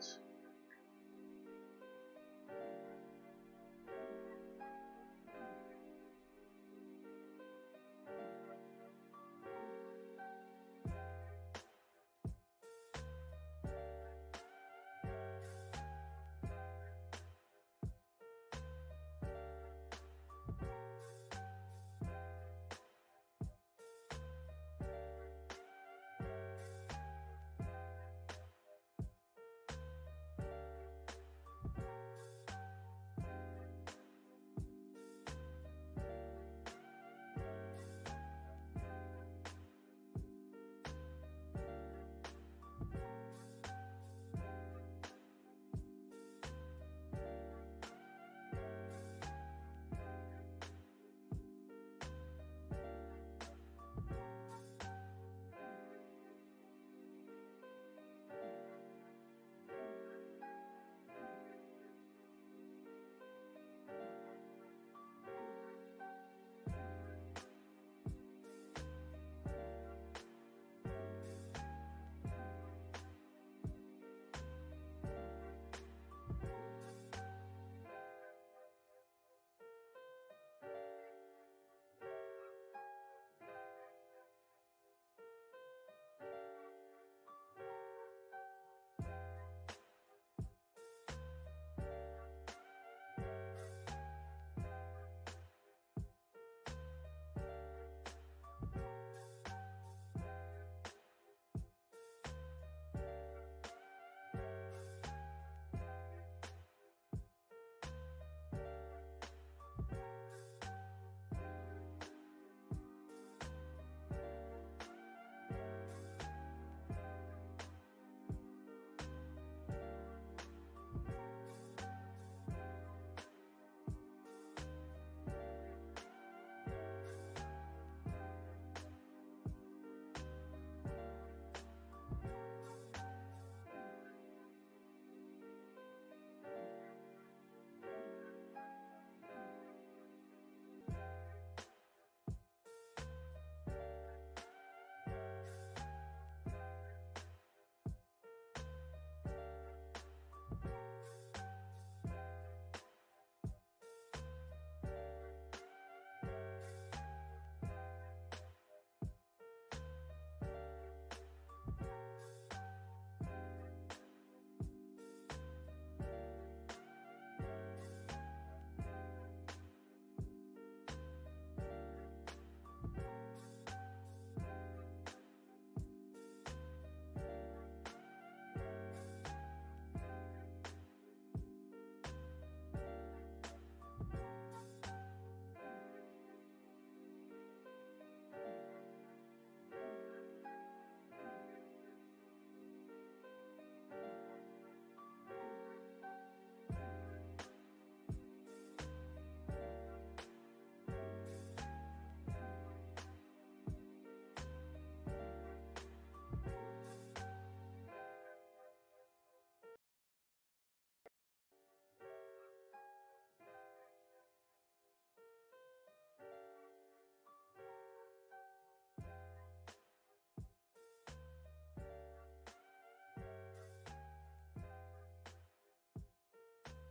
settings.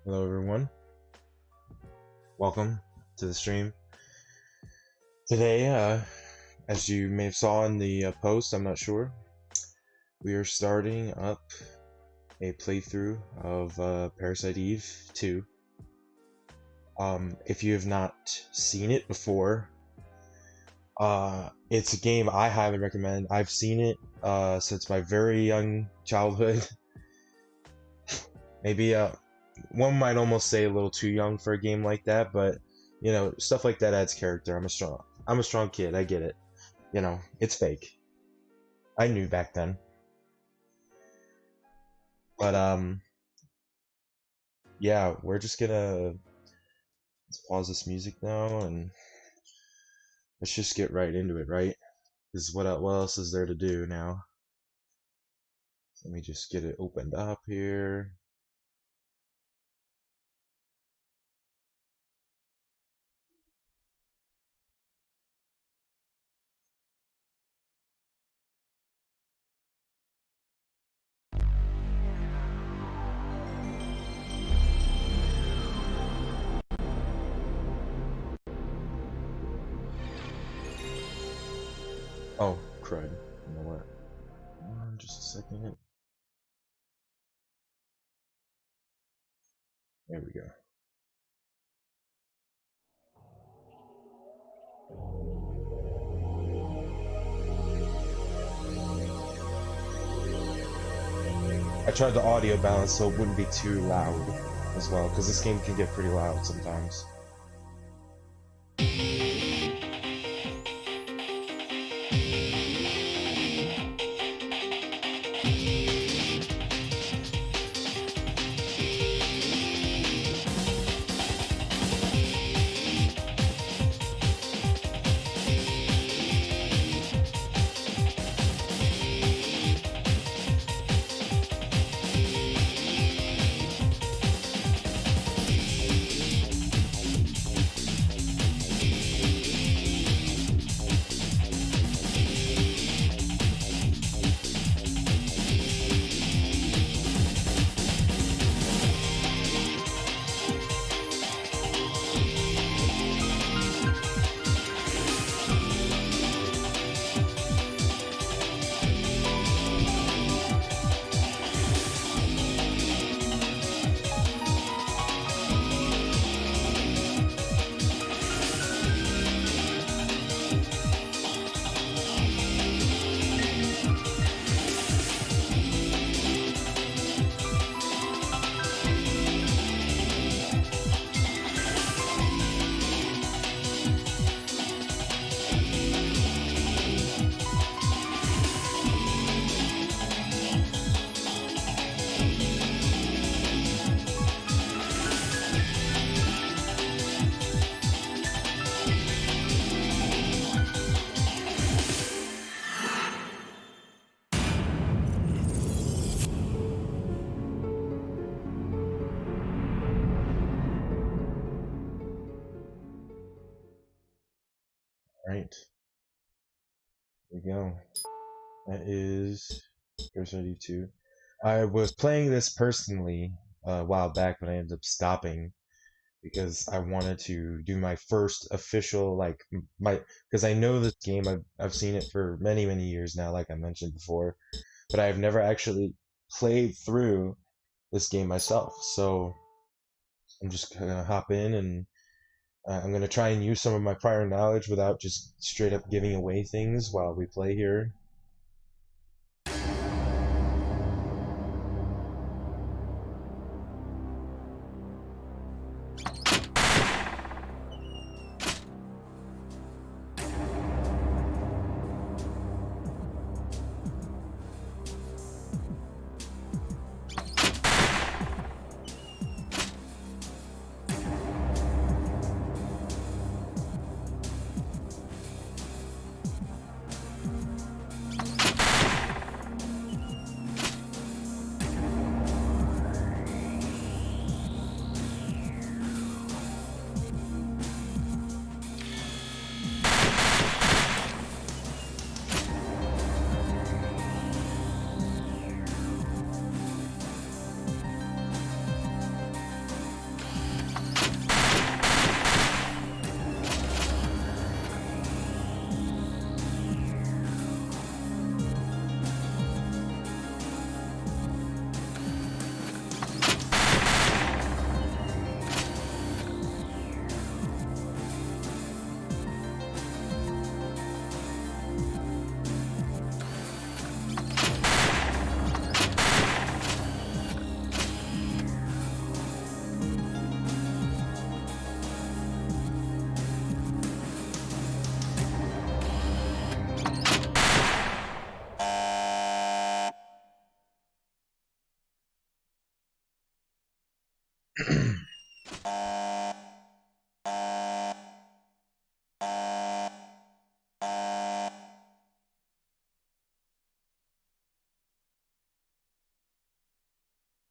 Hello everyone, welcome to the stream. Today, as you may have saw in the post, I'm not sure, we are starting up a playthrough of Parasite Eve 2. If you have not seen it before, it's a game I highly recommend. I've seen it since my very young childhood. Maybe one might almost say a little too young for a game like that, but you know, stuff like that adds character. I'm a strong kid. I get it. You know, it's fake. I knew back then. But yeah, we're just gonna let's pause this music now and let's just get right into it, right? Because what else is there to do now? Let me just get it opened up here. Oh, crud. You know what? Just a second. There we go. I tried the audio balance so it wouldn't be too loud as well, because this game can get pretty loud sometimes. Right. There we go. That is Parasite Eve 2. I was playing this personally a while back, but I ended up stopping because I wanted to do my first official like my because I know this game. I've seen it for many years now, like I mentioned before, but I've never actually played through this game myself. So I'm just gonna hop in and I'm gonna try and use some of my prior knowledge without just straight up giving away things while we play here.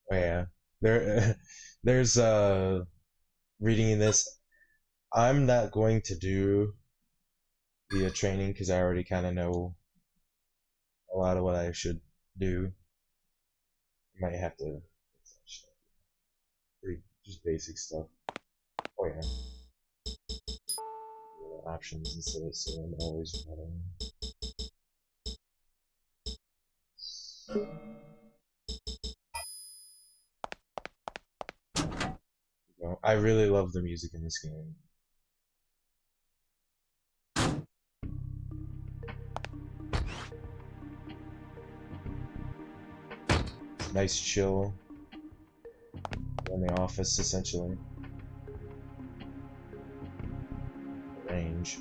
Oh yeah, there, there's reading in this. I'm not going to do the training because I already kind of know a lot of what I should do. I might have to read just basic stuff. Oh yeah, options instead of so I'm always running. You know, I really love the music in this game. It's nice chill in the office, essentially. Range.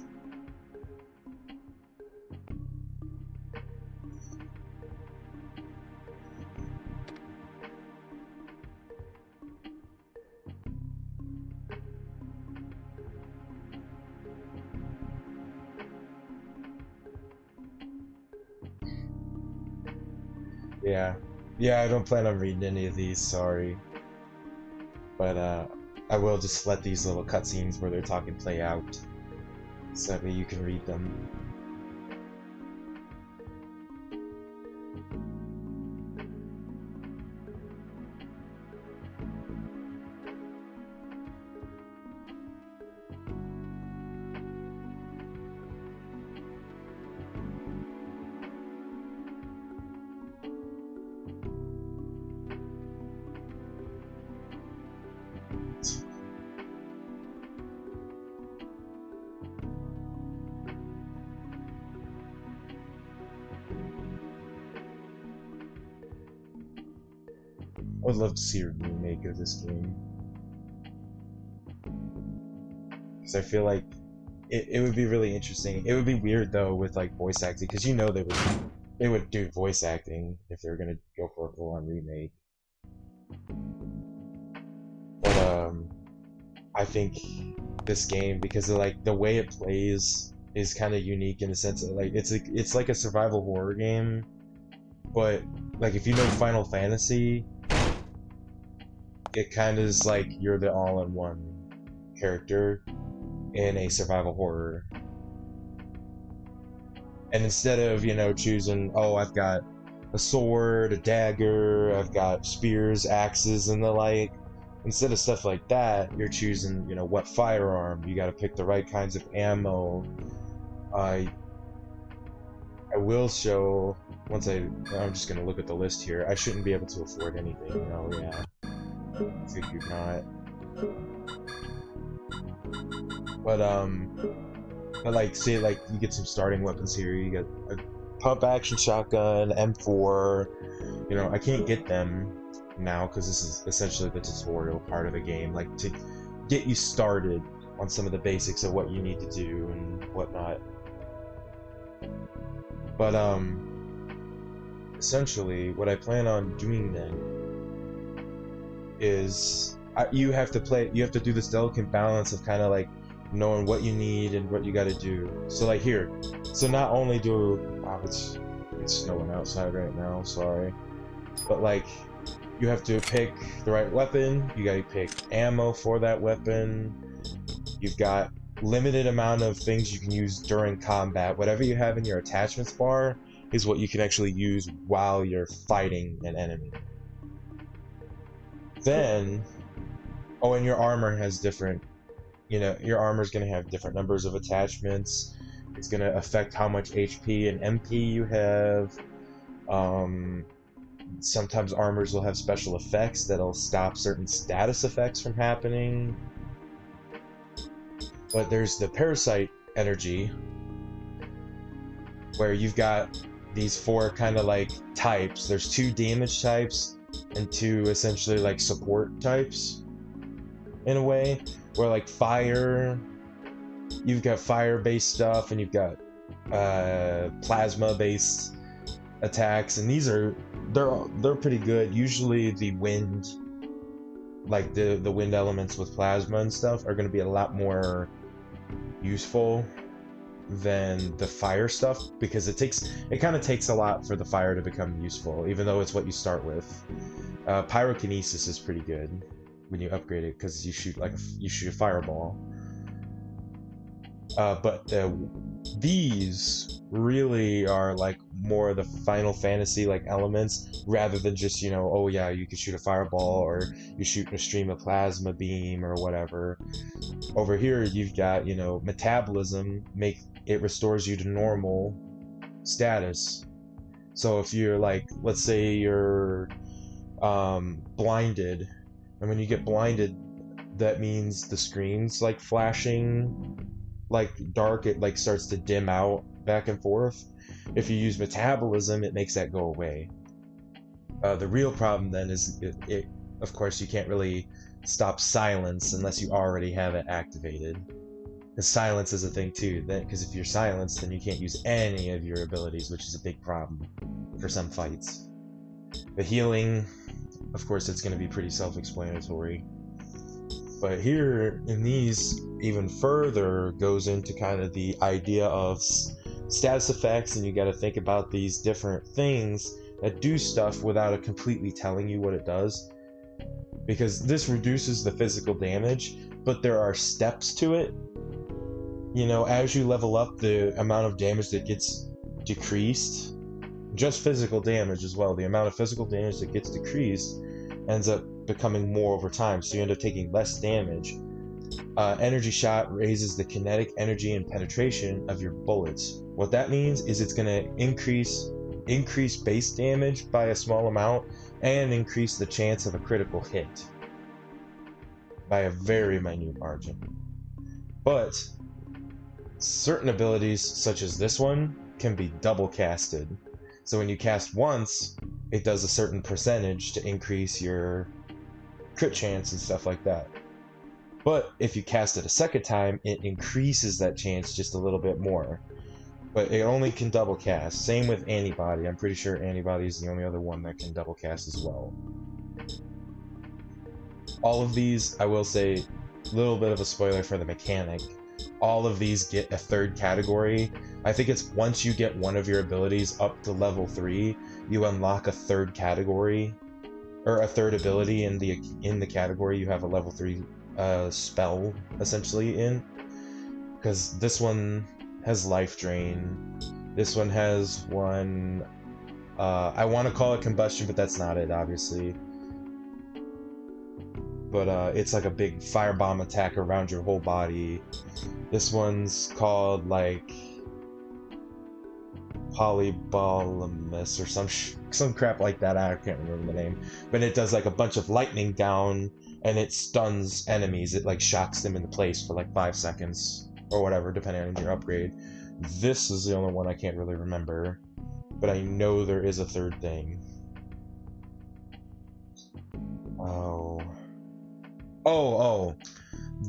Yeah. Yeah, I don't plan on reading any of these, sorry. But I will just let these little cutscenes where they're talking play out so that way you can read them. I would love to see a remake of this game. Because I feel like it would be really interesting. It would be weird though with like voice acting, because you know they would do voice acting if they were gonna go for a full-on remake. But I think this game, because of like the way it plays, is kind of unique in the sense that like it's like a survival horror game, but like if you know Final Fantasy, it kind of is like you're the all-in-one character in a survival horror. And instead of, you know, choosing, oh, I've got a sword, a dagger, I've got spears, axes, and the like, instead of stuff like that, you're choosing, you know, what firearm. You got to pick the right kinds of ammo. I I will show once I'm just gonna look at the list here. I shouldn't be able to afford anything. Oh yeah, figured not. But like say like you get some starting weapons here. You get a pump action shotgun, M4. You know, I can't get them now because this is essentially the tutorial part of the game, like to get you started on some of the basics of what you need to do and whatnot. But essentially what I plan on doing then is you have to do this delicate balance of kind of like knowing what you need and what you got to do. So like here, so not only do wow, it's snowing outside right now, sorry, but like you have to pick the right weapon, you got to pick ammo for that weapon, you've got limited amount of things you can use during combat. Whatever you have in your attachments bar is what you can actually use while you're fighting an enemy. Then, oh, and your armor has different, you know, your armor is going to have different numbers of attachments. It's going to affect how much HP and MP you have. Sometimes armors will have special effects that'll stop certain status effects from happening. But there's the parasite energy, where you've got these four kind of like types. There's two damage types and two essentially like support types in a way, where like fire, you've got fire-based stuff and you've got plasma-based attacks, and these are they're pretty good. Usually the wind, like the wind elements with plasma and stuff, are going to be a lot more useful than the fire stuff, because it kind of takes a lot for the fire to become useful, even though it's what you start with. Pyrokinesis is pretty good when you upgrade it, because you shoot a fireball. But these really are like more the Final Fantasy like elements, rather than just, you know, oh yeah, you can shoot a fireball or you shoot a stream of plasma beam or whatever. Over here you've got, you know, metabolism, it restores you to normal status. So if you're like, let's say you're blinded, and when you get blinded, that means the screen's like flashing like dark, it like starts to dim out back and forth. If you use metabolism, it makes that go away. The real problem then is of course, you can't really stop silence unless you already have it activated. Because silence is a thing too. Because if you're silenced, then you can't use any of your abilities, which is a big problem for some fights. The healing, of course, it's going to be pretty self-explanatory. But here in these, even further goes into kind of the idea of status effects, and you got to think about these different things that do stuff without it completely telling you what it does. Because this reduces the physical damage, but there are steps to it. You know, as you level up, the amount of damage that gets decreased, just physical damage as well, the amount of physical damage that gets decreased ends up becoming more over time, so you end up taking less damage. Energy shot raises the kinetic energy and penetration of your bullets. What that means is it's going to increase base damage by a small amount and increase the chance of a critical hit by a very minute margin. But certain abilities, such as this one, can be double casted. So when you cast once, it does a certain percentage to increase your crit chance and stuff like that. But if you cast it a second time, it increases that chance just a little bit more. But it only can double cast. Same with Antibody. I'm pretty sure Antibody is the only other one that can double cast as well. All of these, I will say, a little bit of a spoiler for the mechanic, all of these get a third category. I think it's once you get one of your abilities up to level 3, you unlock a third category, or a third ability in the category you have a level 3 spell essentially in. Because this one has life drain. This one has one, I want to call it combustion, but that's not it, obviously. But it's like a big firebomb attack around your whole body. This one's called like Polybolamus or some crap like that. I can't remember the name, but it does like a bunch of lightning down, and it stuns enemies. It like shocks them into place for like 5 seconds or whatever, depending on your upgrade. This is the only one I can't really remember, but I know there is a third thing. Oh,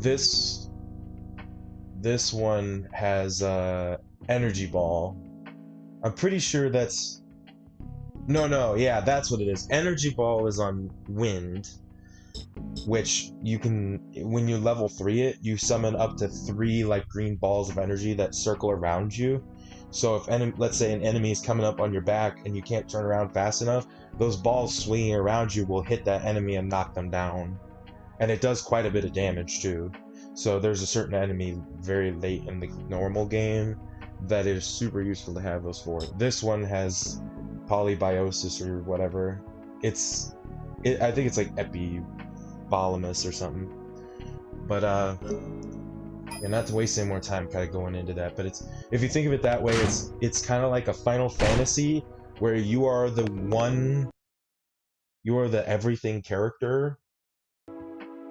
this one has energy ball. I'm pretty sure that's yeah, that's what it is. Energy ball is on wind, which you can, when you level 3 it, you summon up to 3 like green balls of energy that circle around you. So if let's say an enemy is coming up on your back and you can't turn around fast enough, those balls swinging around you will hit that enemy and knock them down. And it does quite a bit of damage too. So there's a certain enemy very late in the normal game that is super useful to have those for. This one has polybiosis or whatever. I think it's like Epibolamus or something. But yeah, not to waste any more time kind of going into that, but if you think of it that way, it's kind of like a Final Fantasy where you are the everything character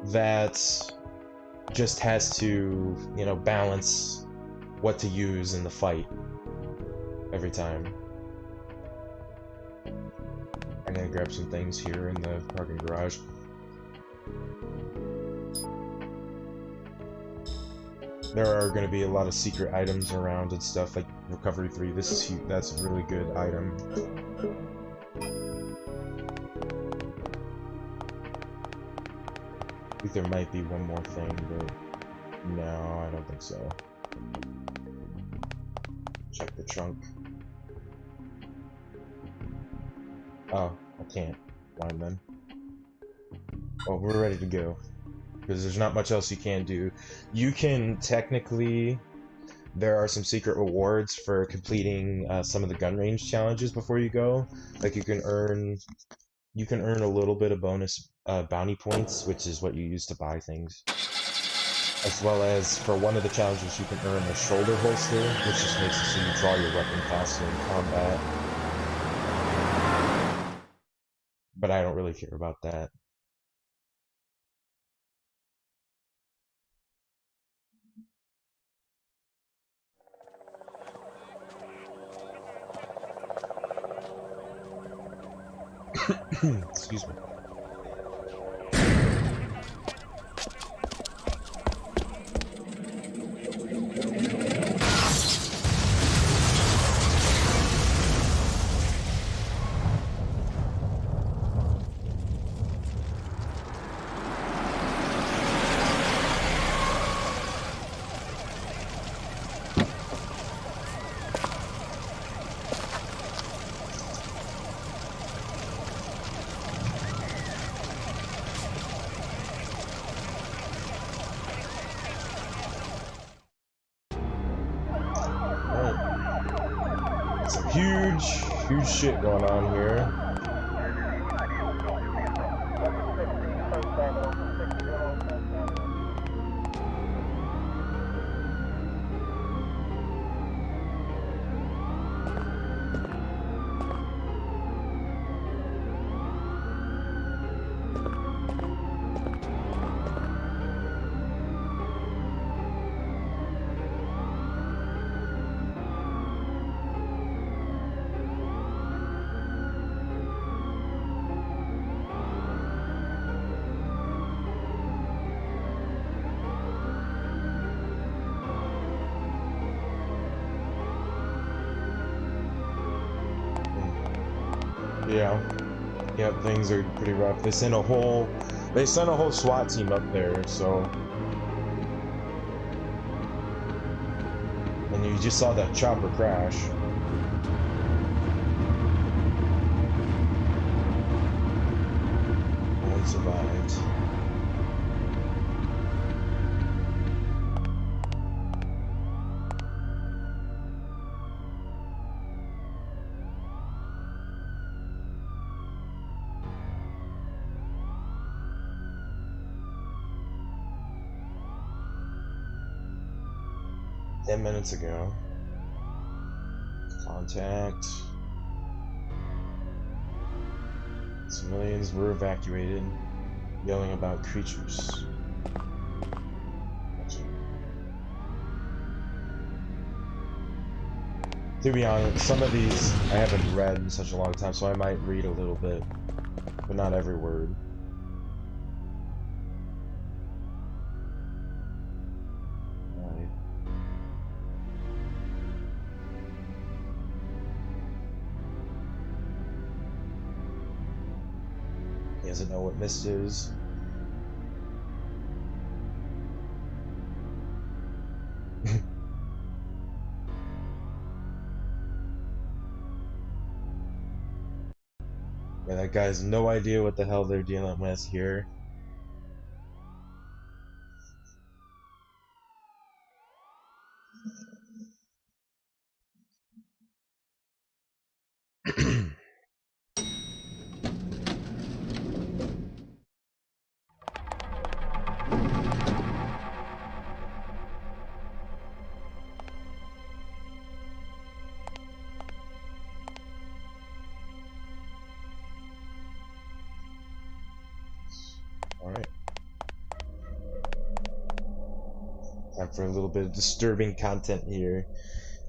that just has to, balance what to use in the fight every time. I'm gonna grab some things here in the parking garage. There are going to be a lot of secret items around and stuff, like Recovery 3. That's a really good item. I think there might be one more thing, but no, I don't think so. Check the trunk. Oh, I can't. Fine then. Oh, we're ready to go. Because there's not much else you can do. You can technically... There are some secret rewards for completing some of the gun range challenges before you go. Like you can earn a little bit of bonus bounty points, which is what you use to buy things. As well as for one of the challenges you can earn a shoulder holster, which just makes it so you draw your weapon faster in combat. but I don't really care about that. Excuse me. Alright. Some huge shit going on here. 10. Yeah. Yep, things are pretty rough. They sent a whole SWAT team up there, so. And you just saw that chopper crash. No one survived. Ten minutes ago. Contact. Civilians were evacuated, yelling about creatures. To be honest, some of these I haven't read in such a long time, so I might read a little bit, but not every word. He doesn't know what mist is. Yeah, that guy has no idea what the hell they're dealing with here. Alright. Time for a little bit of disturbing content here.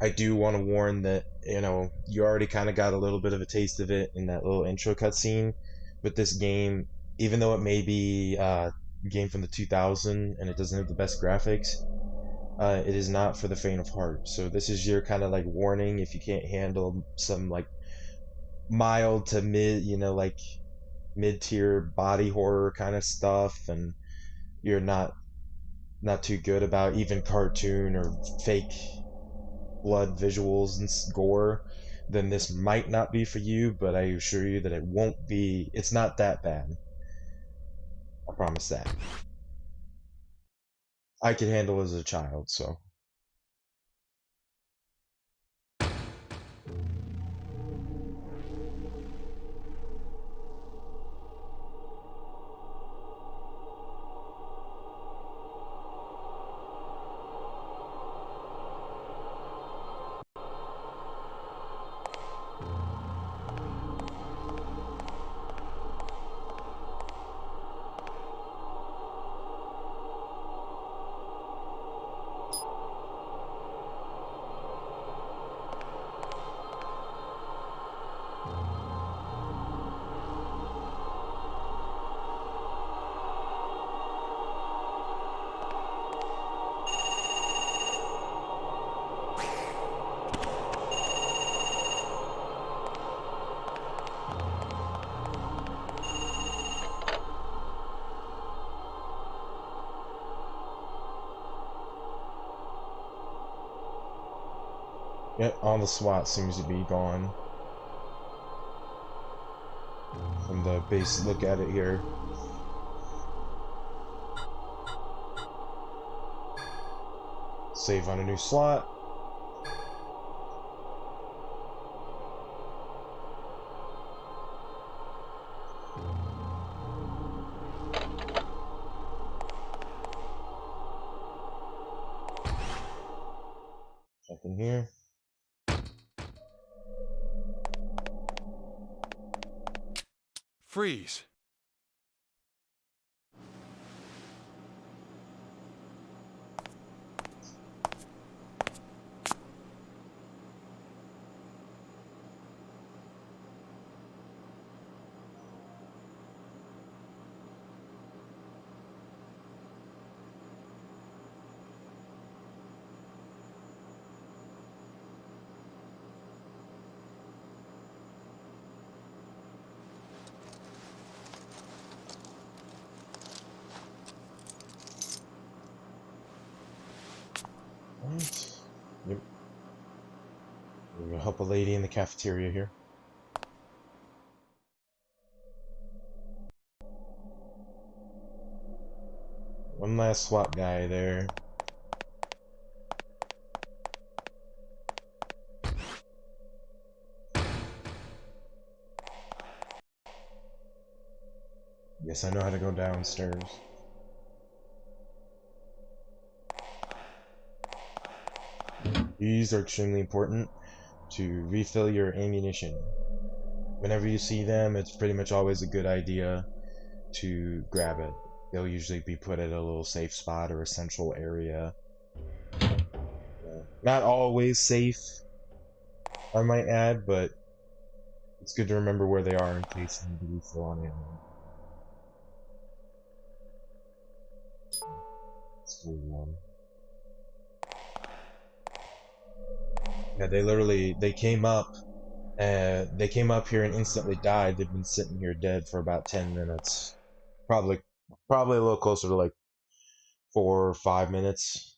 I do want to warn that, you know, you already kind of got a little bit of a taste of it in that little intro cutscene with this game. Even though it may be a game from the 2000 and it doesn't have the best graphics, it is not for the faint of heart. So this is your kind of like warning if you can't handle some like mild to mid, you know, like mid-tier body horror kind of stuff, and you're not too good about even cartoon or fake blood visuals and gore, then this might not be for you, but I assure you that it won't be, it's not that bad. I promise that. I could handle it as a child, so. Yep, all the SWAT seems to be gone. From the base look at it here. Save on a new slot. Check in here. Freeze. Right. Yep. We're gonna help a lady in the cafeteria here. One last SWAT guy there. Yes, I know how to go downstairs. These are extremely important to refill your ammunition. Whenever you see them, it's pretty much always a good idea to grab it. They'll usually be put at a little safe spot or a central area. Not always safe, I might add, but it's good to remember where they are in case you need to refill on ammo. It's a weird one. Yeah, they came up here and instantly died. They've been sitting here dead for about 10 minutes. Probably a little closer to like 4 or 5 minutes.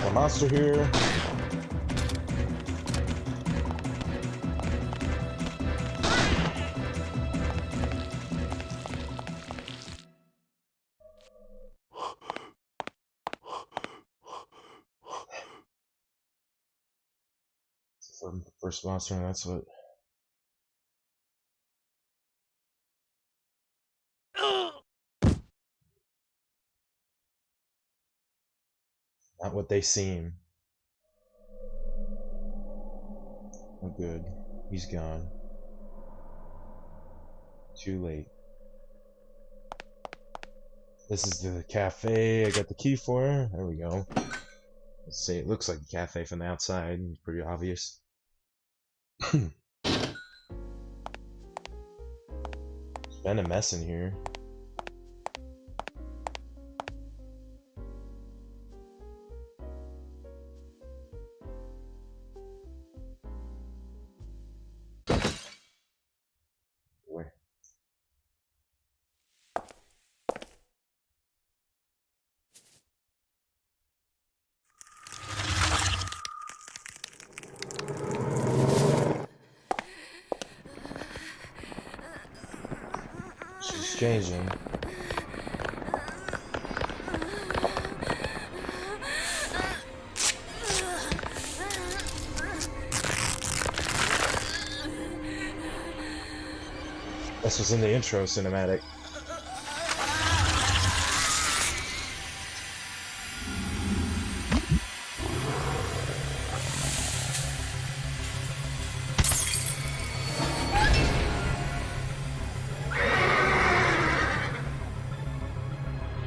A monster here. First monster, and that's what. Not what they seem. Oh, good. He's gone. Too late. This is the cafe I got the key for. There we go. Let's say it looks like a cafe from the outside. It's pretty obvious. It's been a mess in here. Where? She's changing. This was in the intro cinematic.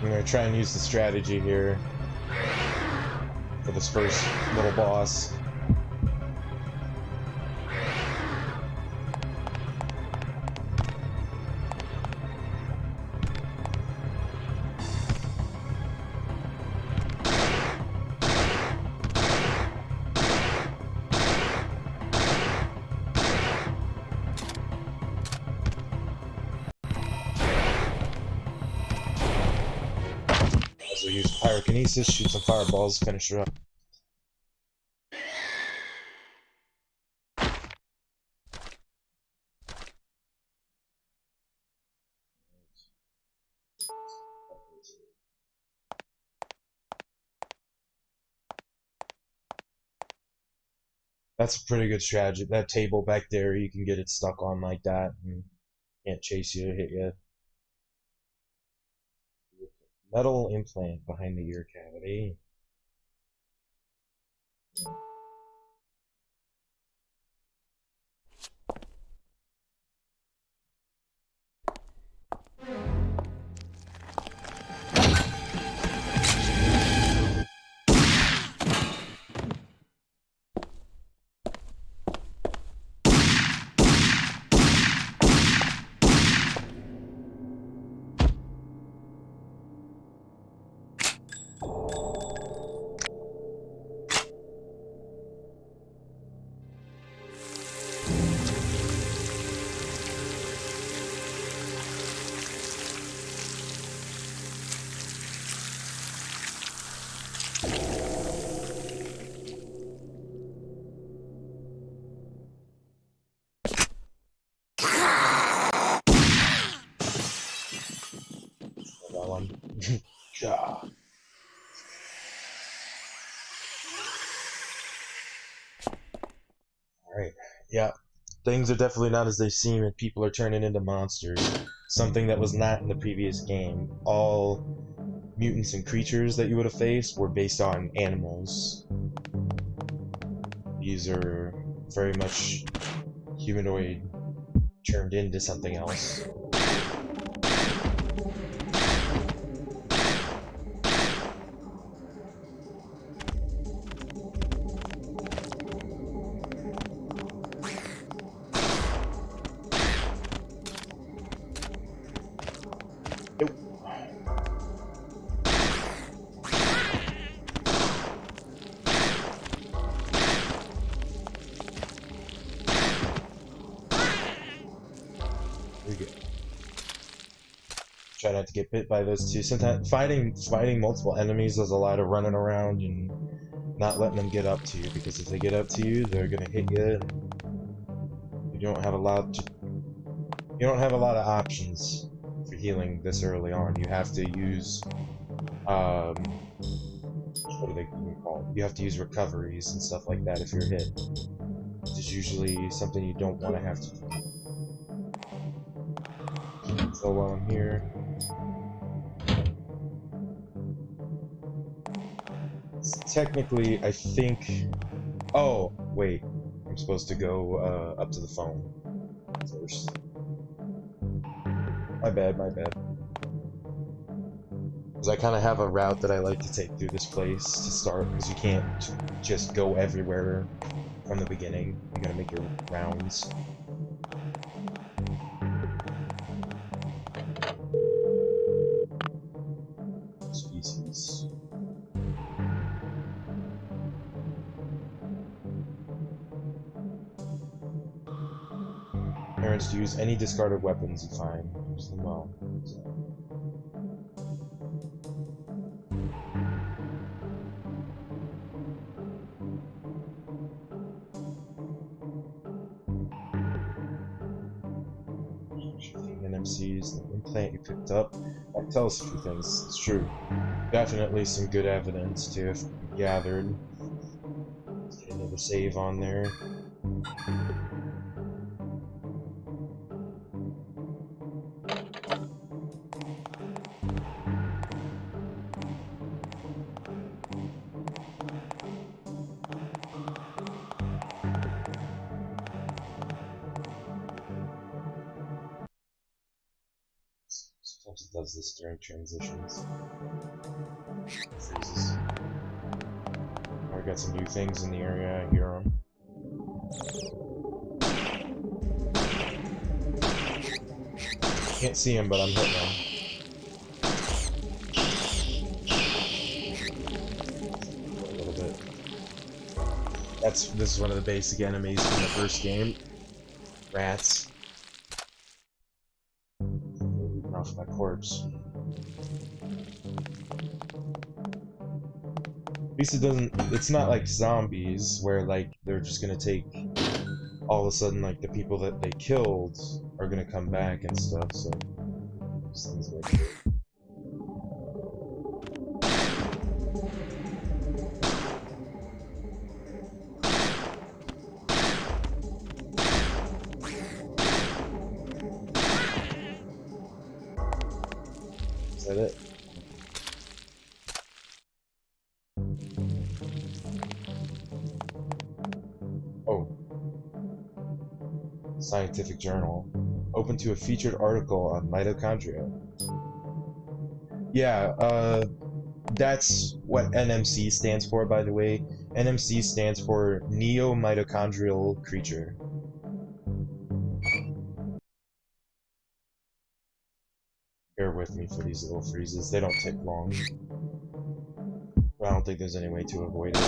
I'm gonna try and use the strategy here for this first little boss. pyrokinesis, shoot some fireballs, finish her up. That's a pretty good strategy. That table back there, you can get it stuck on like that and can't chase you, hit you. Metal implant behind the ear cavity. That one. Yeah. Alright. Yeah. Things are definitely not as they seem, and people are turning into monsters. Something that was not in the previous game. All mutants and creatures that you would have faced were based on animals. These are very much humanoid turned into something else. Nope. We go. Try not to get bit by those two. Sometimes fighting multiple enemies, there's a lot of running around and not letting them get up to you, because if they get up to you, they're gonna hit you. And you don't have a lot of options for healing this early on. You have to use what do they even call it? You have to use recoveries and stuff like that if you're hit. Which is usually something you don't want to have to do. So while I'm here, technically, I think. Oh, wait. I'm supposed to go up to the phone first. My bad, my bad. Because I kind of have a route that I like to take through this place to start, because you can't just go everywhere from the beginning. You gotta make your rounds. Species. Parents to use any discarded weapons you find. Use them well. So. NMCs, the implant you picked up. That tells us a few things. It's true. Definitely some good evidence to have gathered. Let's get another save on there. Sometimes it does this during transitions. Freezes. Oh, we got some new things in the area. I hear them. Can't see him, but I'm hitting him. A little bit. This is one of the basic enemies from the first game. Rats. Off my corpse. least it doesn't. It's not like zombies where like they're just gonna take all of a sudden like the people that they killed are gonna come back and stuff. So just things like that. Is that it? Oh. Scientific journal. Open to a featured article on mitochondria. Yeah, that's what NMC stands for, by the way. NMC stands for neo-mitochondrial creature. Bear with me for these little freezes. They don't take long. But I don't think there's any way to avoid it.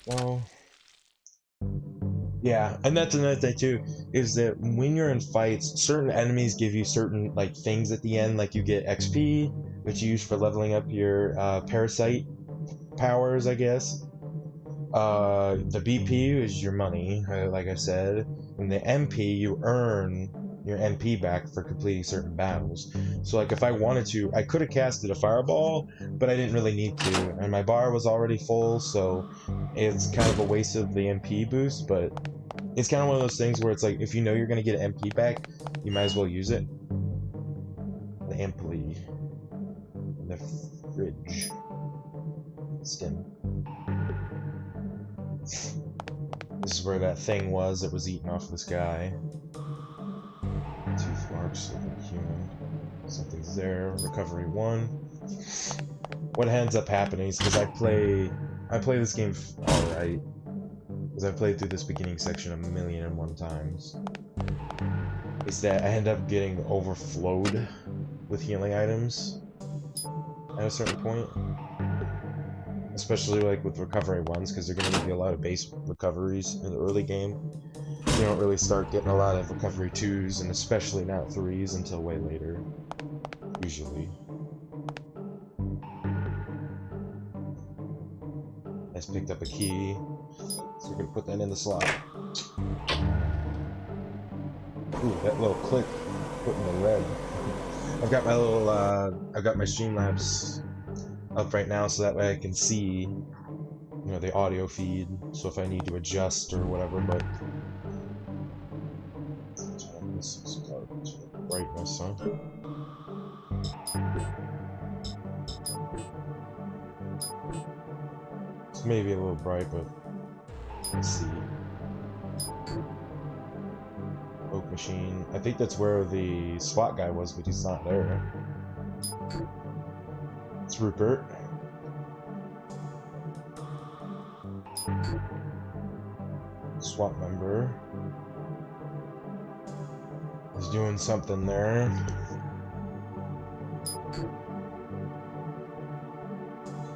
Well, yeah, and that's another thing too, is that when you're in fights, certain enemies give you certain like things at the end, like you get XP, which you use for leveling up your parasite powers, I guess. The BP is your money, like I said, and the MP you earn your MP back for completing certain battles. So like if I wanted to, I could have casted a fireball, but I didn't really need to, and my bar was already full, so it's kind of a waste of the MP boost, but it's kind of one of those things where it's like, if you know you're going to get an MP back, you might as well use it. The amply in the fridge. Stem. This is where that thing was that was eating off this guy. Tooth marks looking human. Something's there. Recovery 1. What ends up happening is because I play this game alright. Because I've played through this beginning section 1,000,001 times. Is that I end up getting overflowed with healing items at a certain point. Especially like with recovery 1s, because they're going to give you a lot of base recoveries in the early game. You don't really start getting a lot of recovery 2s, and especially not 3s until way later. Usually. I just picked up a key, so we're going to put that in the slot. Ooh, that little click put in the red. I've got my little, I've got my Streamlabs up right now so that way I can see, you know, the audio feed, so if I need to adjust or whatever, but brightness, huh? It's maybe a little bright, but let's see. Oak machine. I think that's where the SWAT guy was, but he's not there. It's Rupert. SWAT member. He's doing something there.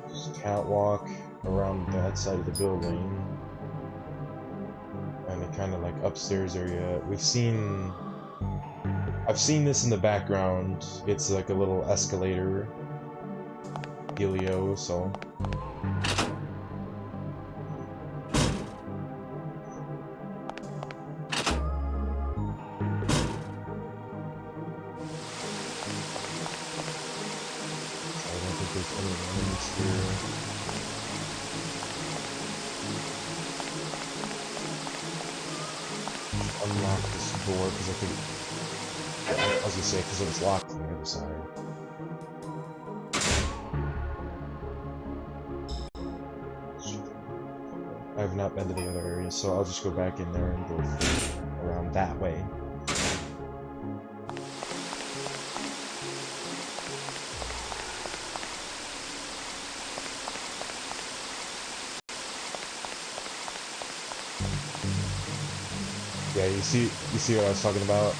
Just catwalk around that side of the building. And a kind of like upstairs area. I've seen this in the background. It's like a little escalator. Helio, so. Unlock this door because I think I was gonna say because it was locked from the other side. I have not been to the other area, so I'll just go back in there and go around that way. Yeah, you see what I was talking about?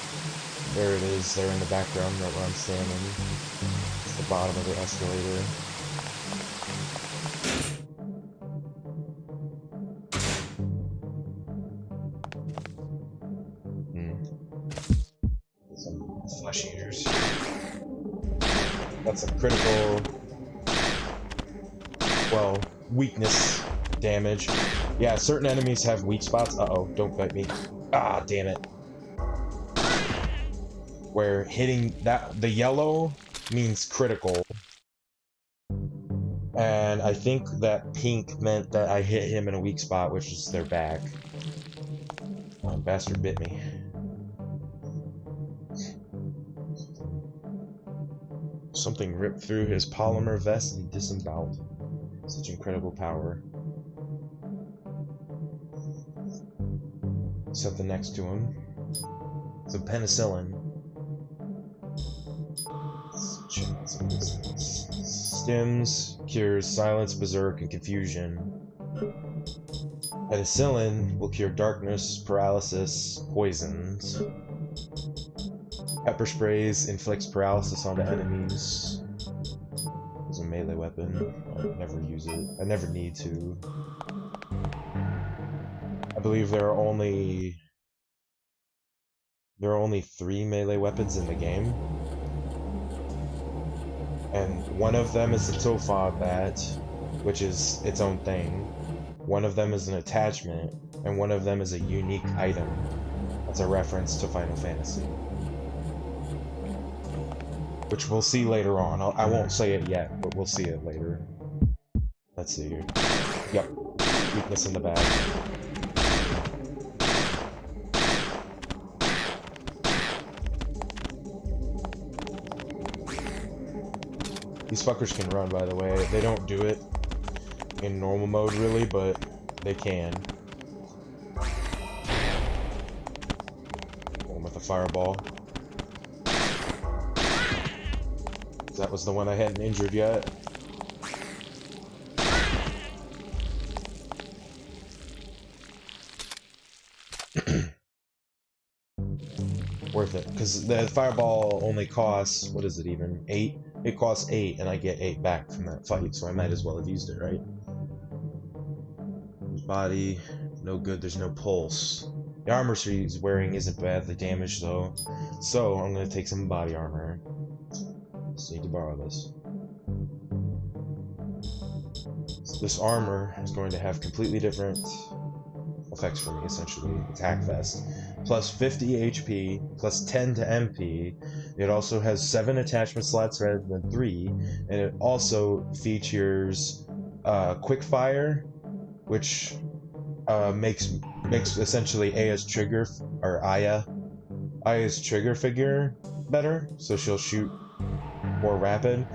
There it is, there in the background, right where I'm standing. It's the bottom of the escalator. Some flesh eaters. That's a critical, well, weakness damage. Yeah, certain enemies have weak spots. Uh-oh, don't bite me. Ah, damn it. Where hitting that, the yellow means critical. And I think that pink meant that I hit him in a weak spot, which is their back. Oh, bastard bit me. Something ripped through his polymer vest and he disemboweled. Such incredible power. Something next to him. Some penicillin. Stims, cures silence, berserk, and confusion. Penicillin will cure darkness, paralysis, poisons. Pepper sprays inflicts paralysis onto enemies. It's a melee weapon. I never use it. I never need to. I believe there are only 3 melee weapons in the game. And one of them is the Tofa Bat, which is its own thing. One of them is an attachment, and one of them is a unique item. That's a reference to Final Fantasy. Which we'll see later on. I won't say it yet, but we'll see it later. Let's see here. Yep. Weakness in the bag. These fuckers can run, by the way. They don't do it in normal mode, really, but they can. One with a fireball. That was the one I hadn't injured yet. Worth it, because the fireball only costs, what is it even? 8? It costs 8, and I get 8 back from that fight, so I might as well have used it, right? Body, no good, there's no pulse. The armor she's wearing isn't badly damaged, though, so I'm going to take some body armor. Just need to borrow this. So this armor is going to have completely different effects for me, essentially. Attack vest. Plus 50 HP, plus 10 to MP. It also has 7 attachment slots rather than 3, and it also features quick fire, which makes essentially Aya's trigger, or Aya's trigger figure better, so she'll shoot more rapid,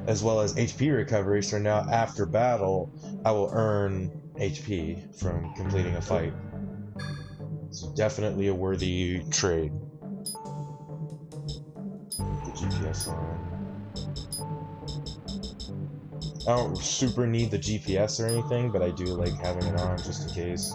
as well as HP recovery, so now after battle I will earn HP from completing a fight. It's definitely a worthy trade. The GPS on. I don't super need the GPS or anything, but I do like having it on just in case.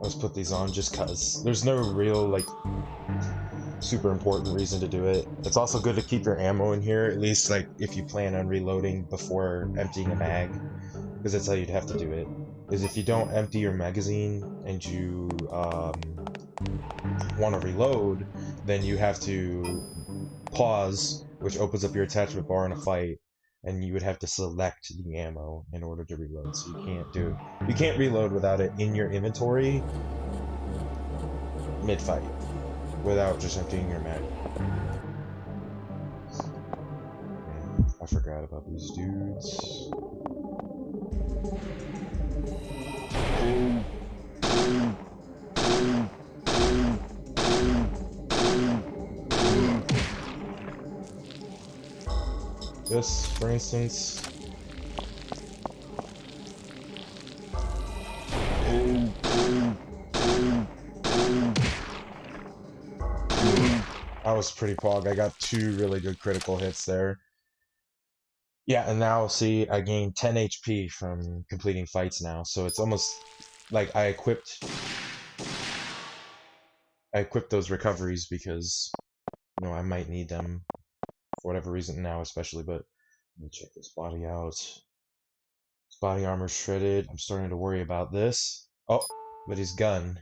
Let's put these on just cause. There's no real, like, super important reason to do it. It's also good to keep your ammo in here, at least, like, if you plan on reloading before emptying a mag, because that's how you'd have to do it. Because if you don't empty your magazine and you want to reload, then you have to pause, which opens up your attachment bar in a fight, and you would have to select the ammo in order to reload, so you can't reload without it in your inventory mid-fight, without just emptying your mag. I forgot about these dudes. This, for instance. I was pretty pog. I got 2 really good critical hits there. Yeah, and now see, I gained 10 HP from completing fights now, so it's almost like I equipped those recoveries because I might need them for whatever reason now, especially. But let me check this body out. His body armor shredded. I'm starting to worry about this. Oh, but his gun.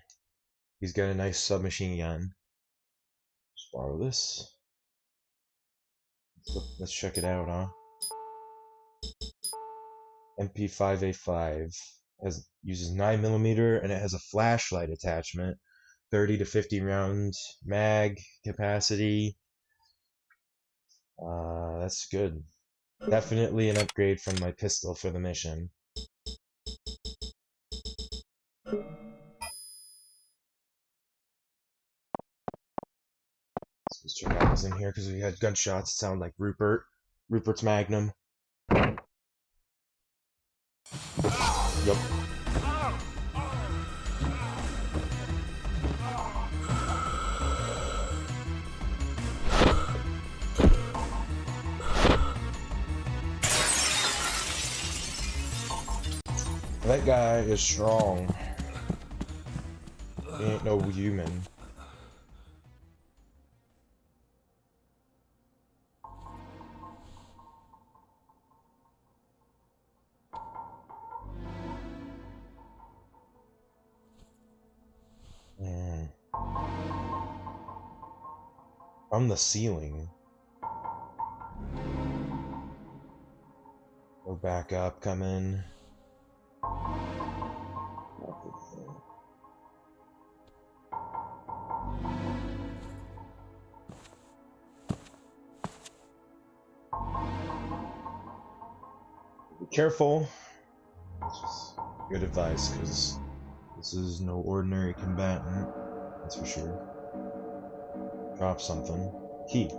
He's got a nice submachine gun. Let's borrow this. Let's check it out, huh? MP5A5 uses 9mm and it has a flashlight attachment. 30 to 50 round mag capacity. That's good. Definitely an upgrade from my pistol for the mission. Let's check out what's in here because we had gunshots. It sound like Rupert's Magnum. Yup. That guy is strong. He ain't no human. Man. From the ceiling. Go back up, come in. Be careful. That's just good advice, because this is no ordinary combatant. That's for sure. Drop something. Key.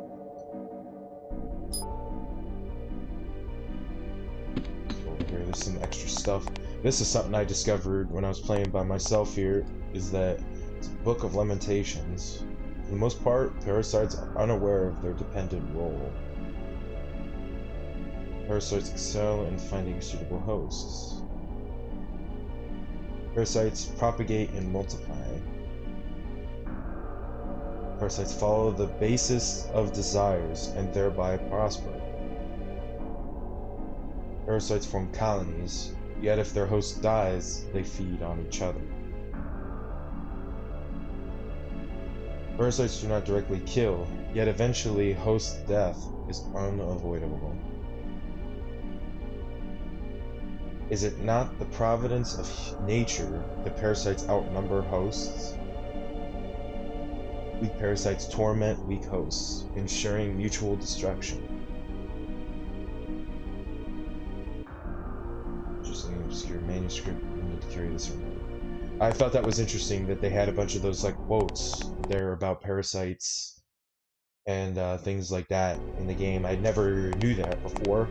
Over here, there's some extra stuff. This is something I discovered when I was playing by myself here, is that it's a Book of Lamentations. For the most part, parasites are unaware of their dependent role. Parasites excel in finding suitable hosts. Parasites propagate and multiply. Parasites follow the basis of desires and thereby prosper. Parasites form colonies, yet if their host dies, they feed on each other. Parasites do not directly kill, yet eventually host death is unavoidable. Is it not the providence of nature that parasites outnumber hosts? Weak parasites torment weak hosts, ensuring mutual destruction. Interesting, obscure manuscript. I need to carry this around. I thought that was interesting that they had a bunch of those like quotes there about parasites and things like that in the game. I never knew that before.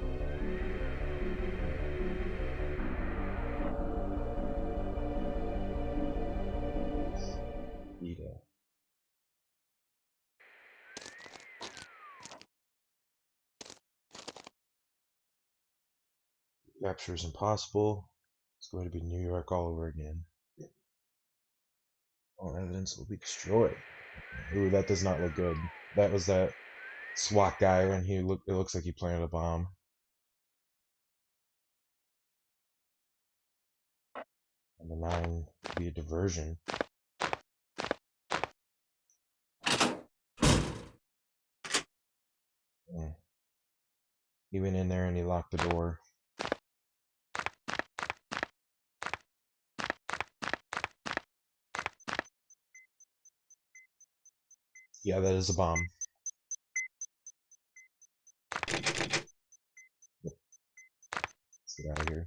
Capture is impossible. It's going to be New York all over again. All evidence will be destroyed. Ooh, that does not look good. That was that SWAT guy when it looks like he planted a bomb. Number 9 would be a diversion. He went in there and he locked the door. Yeah, that is a bomb. Let's get out of here.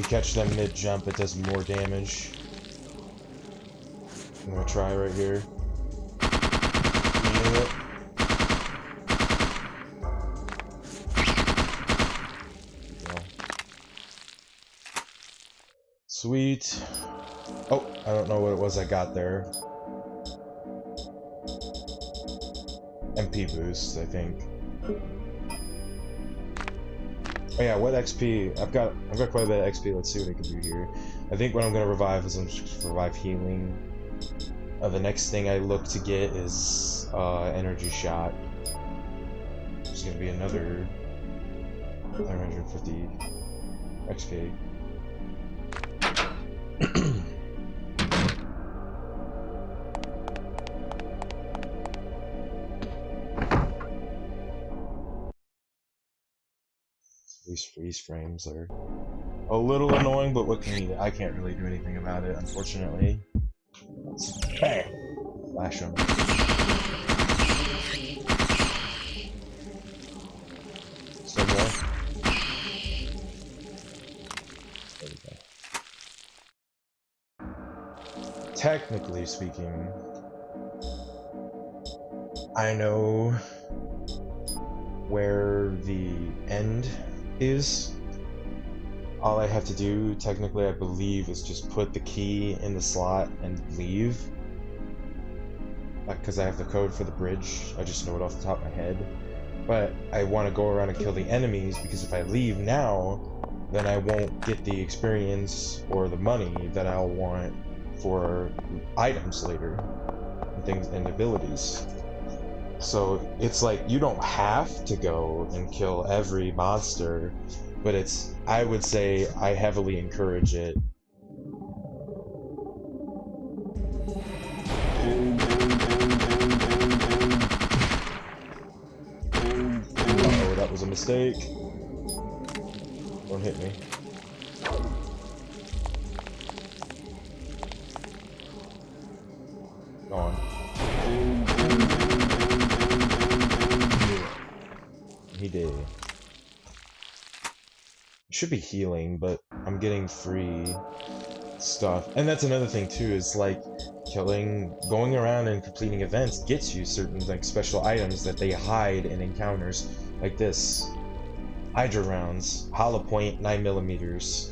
catch them mid-jump, it does more damage. I'm gonna try right here. Yeah. Sweet. Oh, I don't know what it was I got there. MP boost, I think. Oh yeah, what XP? I've got quite a bit of XP. Let's see what I can do here. I think what I'm gonna revive is I'm just gonna revive healing. The next thing I look to get is energy shot. It's gonna be another 150 XP. These freeze frames are a little annoying, but what can you do? I can't really do anything about it, unfortunately. Let's bang! Flash them. Still more? There we go. Technically speaking, I know where the end is. All I have to do, technically, I believe, is just put the key in the slot and leave. Because I have the code for the bridge, I just know it off the top of my head. But I want to go around and kill the enemies, because if I leave now, then I won't get the experience or the money that I'll want for items later, and things and abilities. So it's like, you don't have to go and kill every monster, but it's, I would say, I heavily encourage it. Uh-oh, that was a mistake. Don't hit me. Gone. He did. Should be healing, but I'm getting free stuff. And that's another thing too, is like going around and completing events gets you certain like special items that they hide in encounters, like this. Hydra rounds, hollow point 9mm.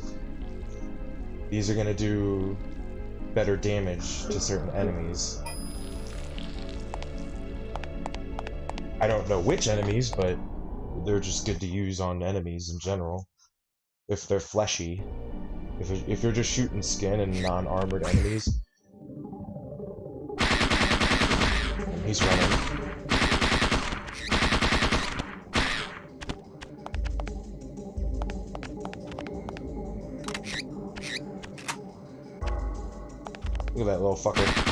These are gonna do better damage to certain enemies. I don't know which enemies, but they're just good to use on enemies in general. If they're fleshy. If you're just shooting skin and non-armored enemies. He's running. Look at that little fucker.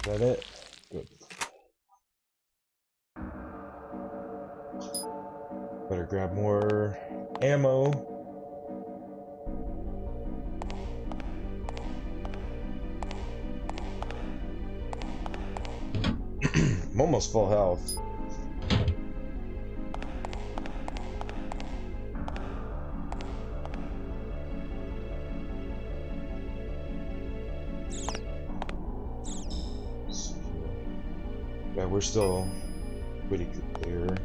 Is that it? Good. Better grab more ammo. I'm almost full health. Yeah, we're still pretty clear.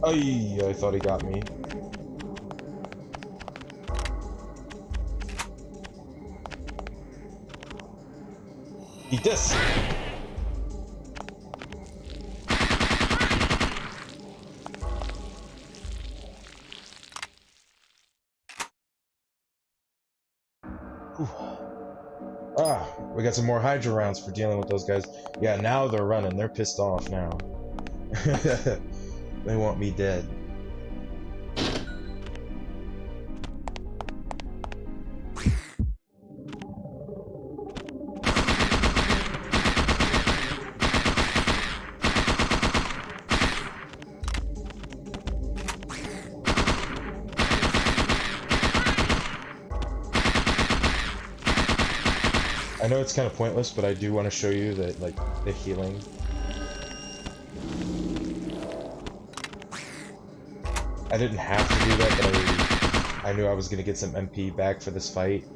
Ay, I thought he got me. Eat this! Whew. Ah, we got some more Hydra rounds for dealing with those guys. Yeah, now they're running. They're pissed off now. They want me dead. I know it's kind of pointless, but I do want to show you that, like, the healing. I didn't have to do that, but I knew I was going to get some MP back for this fight,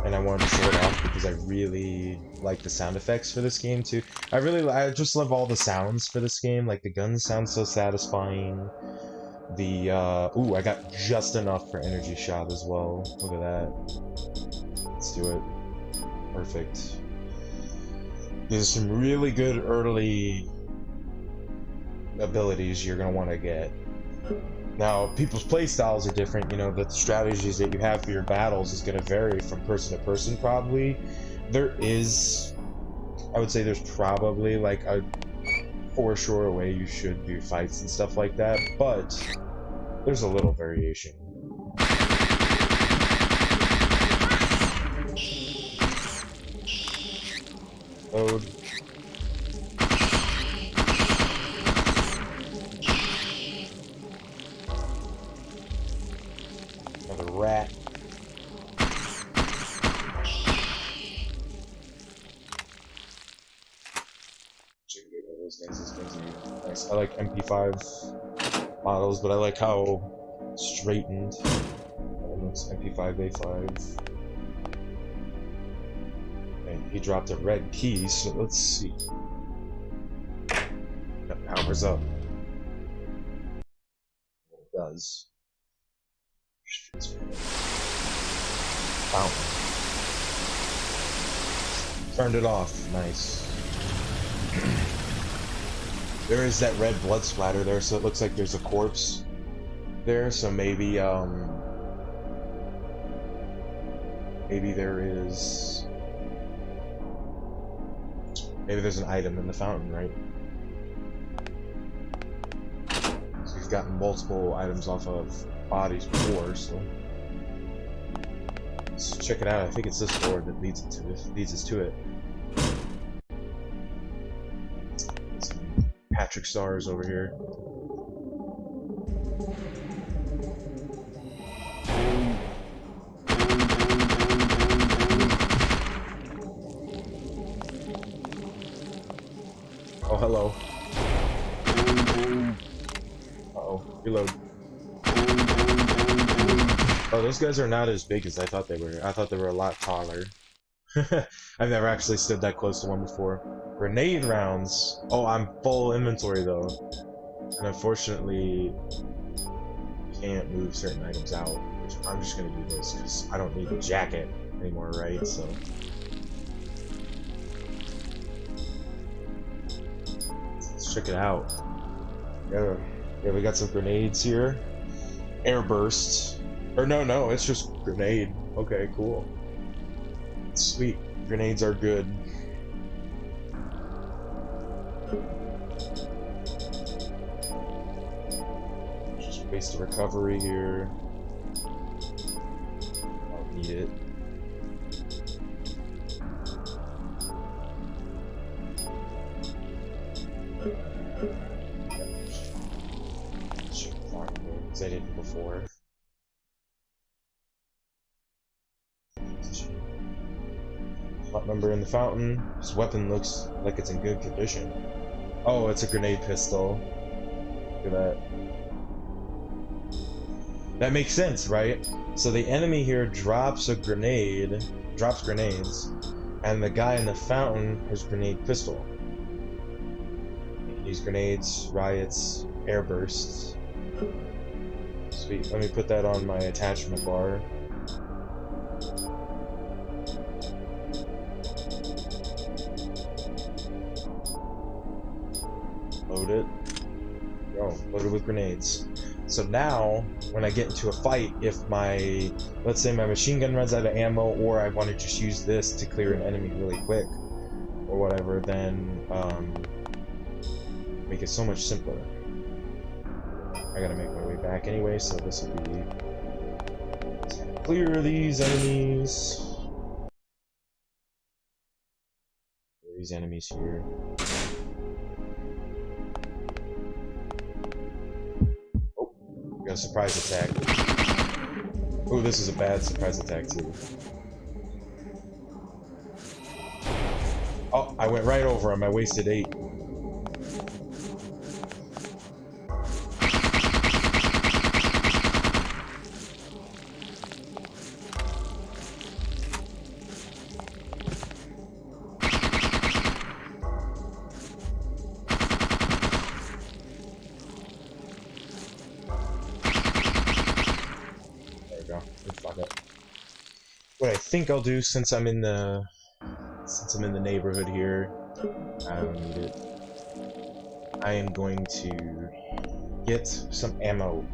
and I wanted to show it off because I really like the sound effects for this game, too. I just love all the sounds for this game, like, the guns sound so satisfying. The, ooh, I got just enough for energy shot as well. Look at that. Let's do it. Perfect. There's some really good early abilities you're going to want to get. Now, people's playstyles are different, you know, the strategies that you have for your battles is going to vary from person to person, probably. I would say there's probably, like, a for sure way you should do fights and stuff like that, but there's a little variation. Load. Another rat. Nice. I like MP5 models, but I like how straightened it looks. MP5A5. And he dropped a red key, so let's see. That powers up. It does. Fountain. Turned it off. Nice. There is that red blood splatter there, so it looks like there's a corpse there, so maybe there's an item in the fountain, right? So we've gotten multiple items off of bodies before, so let's check it out. I think it's this door that leads us to it. Patrick Stars over here. Oh, hello. Uh-oh, reload. Oh, those guys are not as big as I thought they were. I thought they were a lot taller. I've never actually stood that close to one before. Grenade rounds. Oh, I'm full inventory though. And unfortunately, can't move certain items out. Which I'm just gonna do this because I don't need the jacket anymore, right? So. Let's check it out. Yeah, we got some grenades here. Air bursts. Or no, it's just grenade. Okay, cool. Sweet. Grenades are good. Just waste of recovery here. Don't need it. Should farm more because I didn't before. Hot number in the fountain. His weapon looks like it's in good condition. Oh, it's a grenade pistol. Look at that. That makes sense, right? So the enemy here drops grenades, and the guy in the fountain has grenade pistol. These grenades, riots, air bursts. Sweet. Let me put that on my attachment bar. Load it. Oh, loaded with grenades. So now, when I get into a fight, if let's say my machine gun runs out of ammo, or I want to just use this to clear an enemy really quick, or whatever, then make it so much simpler. I gotta make my way back anyway, so this will be clear these enemies. Clear these enemies here. Got a surprise attack. Oh, this is a bad surprise attack too. Oh, I went right over him. I wasted 8. There we go. Fuck it. What I think I'll do, since I'm in the neighborhood here, I don't need it. I am going to get some ammo,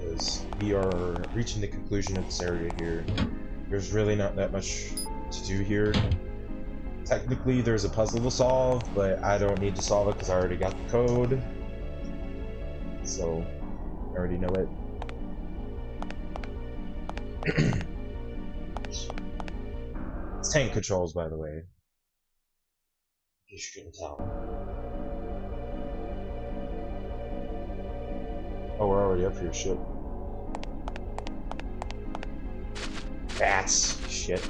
because we are reaching the conclusion of this area here. There's really not that much to do here. Technically, there's a puzzle to solve, but I don't need to solve it because I already got the code. So, I already know it. It's tank controls, by the way. You couldn't tell. Oh, we're already up here, shit. Bats! Shit.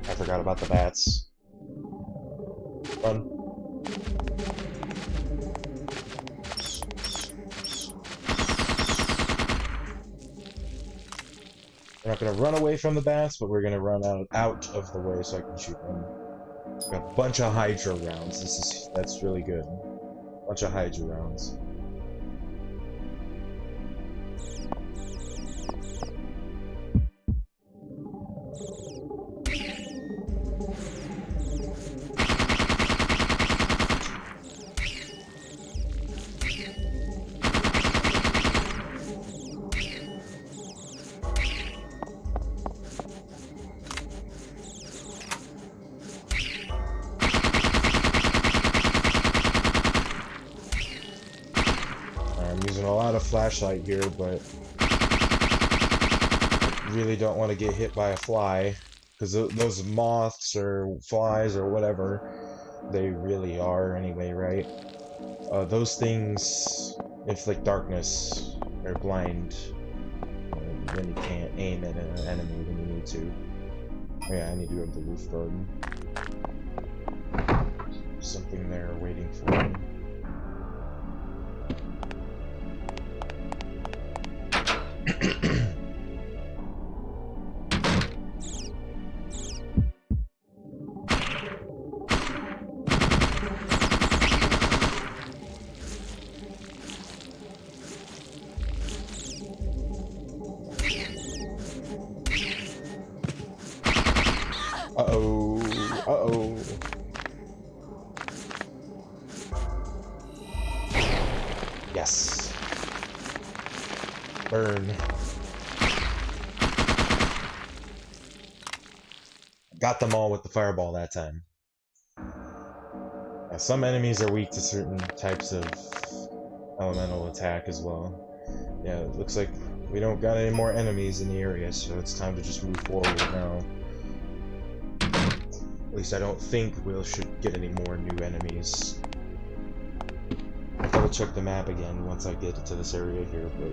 I forgot about the bats. Run. We're not gonna run away from the bats, but we're gonna run out of the way so I can shoot them. Got a bunch of Hydra rounds. That's really good. Bunch of Hydra rounds. Flashlight here, but really don't want to get hit by a fly, because those moths or flies or whatever they really are anyway, right? Those things inflict darkness or blind, then you can't aim at an enemy when you need to. Oh yeah, I need to go to the roof garden. Something there waiting for me. Uh-oh. Uh-oh. Yes. Burn. Got them all with the fireball that time. Now, some enemies are weak to certain types of elemental attack as well. Yeah, it looks like we don't got any more enemies in the area, so it's time to just move forward now. At least I don't think we should get any more new enemies. I'll double check the map again once I get to this area here, but...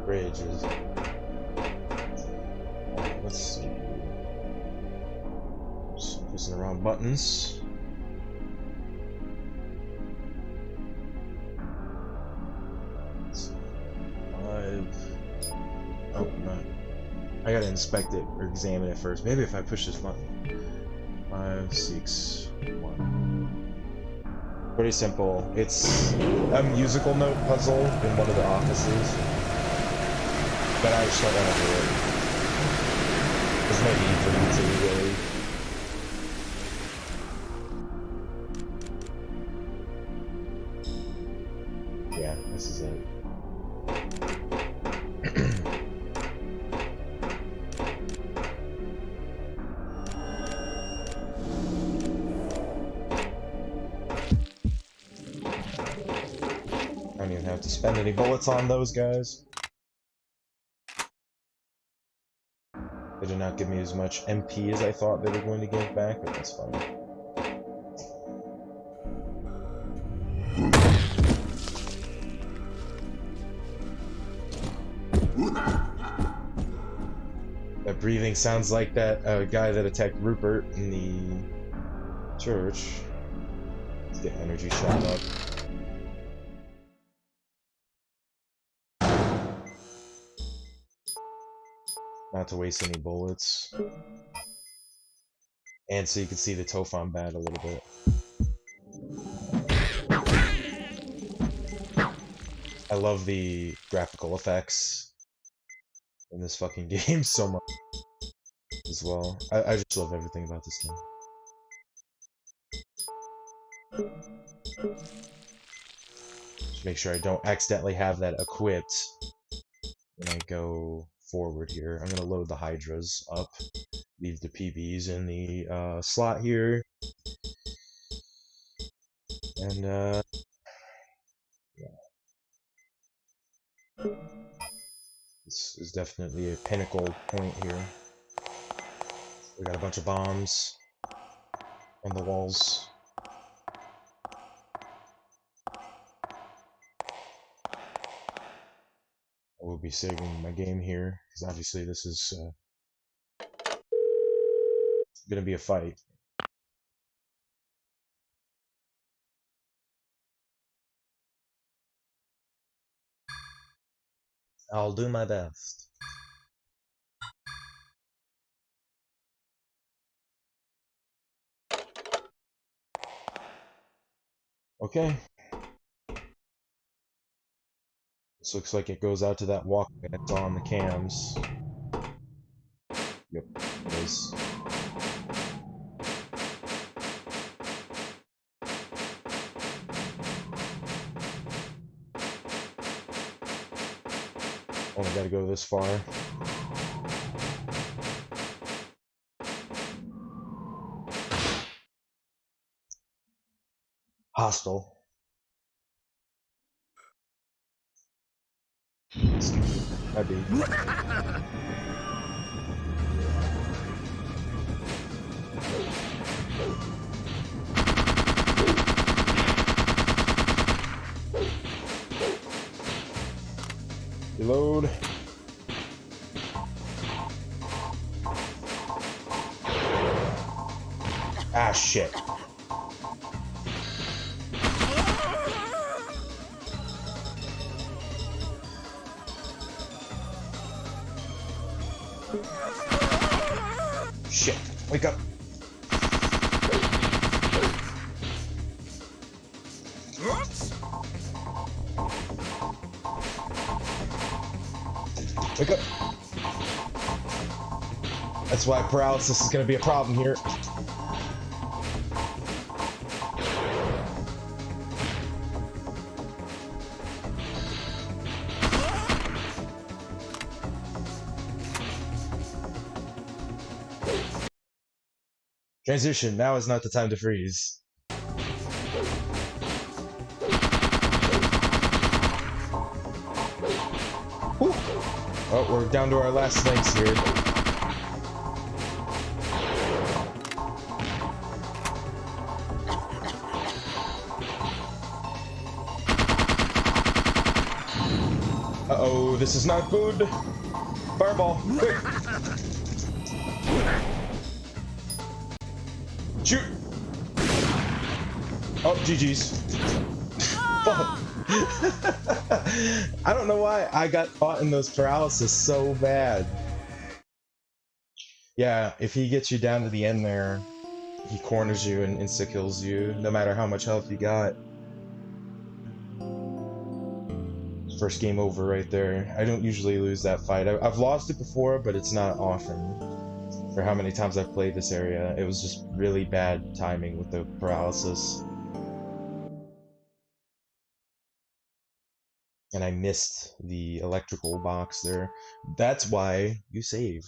Bridges. Let's see. Just pressing the wrong buttons. Oh, no. I gotta inspect it or examine it first. Maybe if I push this button. 5, 6, 1. Pretty simple. It's a musical note puzzle in one of the offices. But I just don't want to do it. There's no need for me to, really. Yeah, this is it. I don't even have to spend any bullets on those guys. They did not give me as much MP as I thought they were going to give back, but that's fine. breathing sounds like that guy that attacked Rupert in the church. Let's get energy shot up. Not to waste any bullets. And so you can see the Tofon bat a little bit. I love the graphical effects in this fucking game so much as well. I just love everything about this game. Just make sure I don't accidentally have that equipped when I go forward here. I'm gonna load the Hydras up. Leave the PBs in the slot here. And yeah. This is definitely a pinnacle point here. We got a bunch of bombs on the walls. I will be saving my game here, because obviously this is gonna be a fight. I'll do my best. Okay. This looks like it goes out to that walkway that's on the cams. Yep, it is. Only gotta go this far. Hostile. I'd be. Reload. Ah, shit. Shit. Wake up. Wake up. That's why paralysis is going to be a problem here. Transition. Now is not the time to freeze. Whew. Oh, we're down to our last links here. Uh-oh, this is not good. Fireball, quick! Shoot! Oh, GG's. Fuck. I don't know why I got caught in those paralysis so bad. Yeah, if he gets you down to the end there, he corners you and insta-kills you, no matter how much health you got. First game over right there. I don't usually lose that fight. I've lost it before, but it's not often. For how many times I've played this area, it was just really bad timing with the paralysis. And I missed the electrical box there. That's why you save.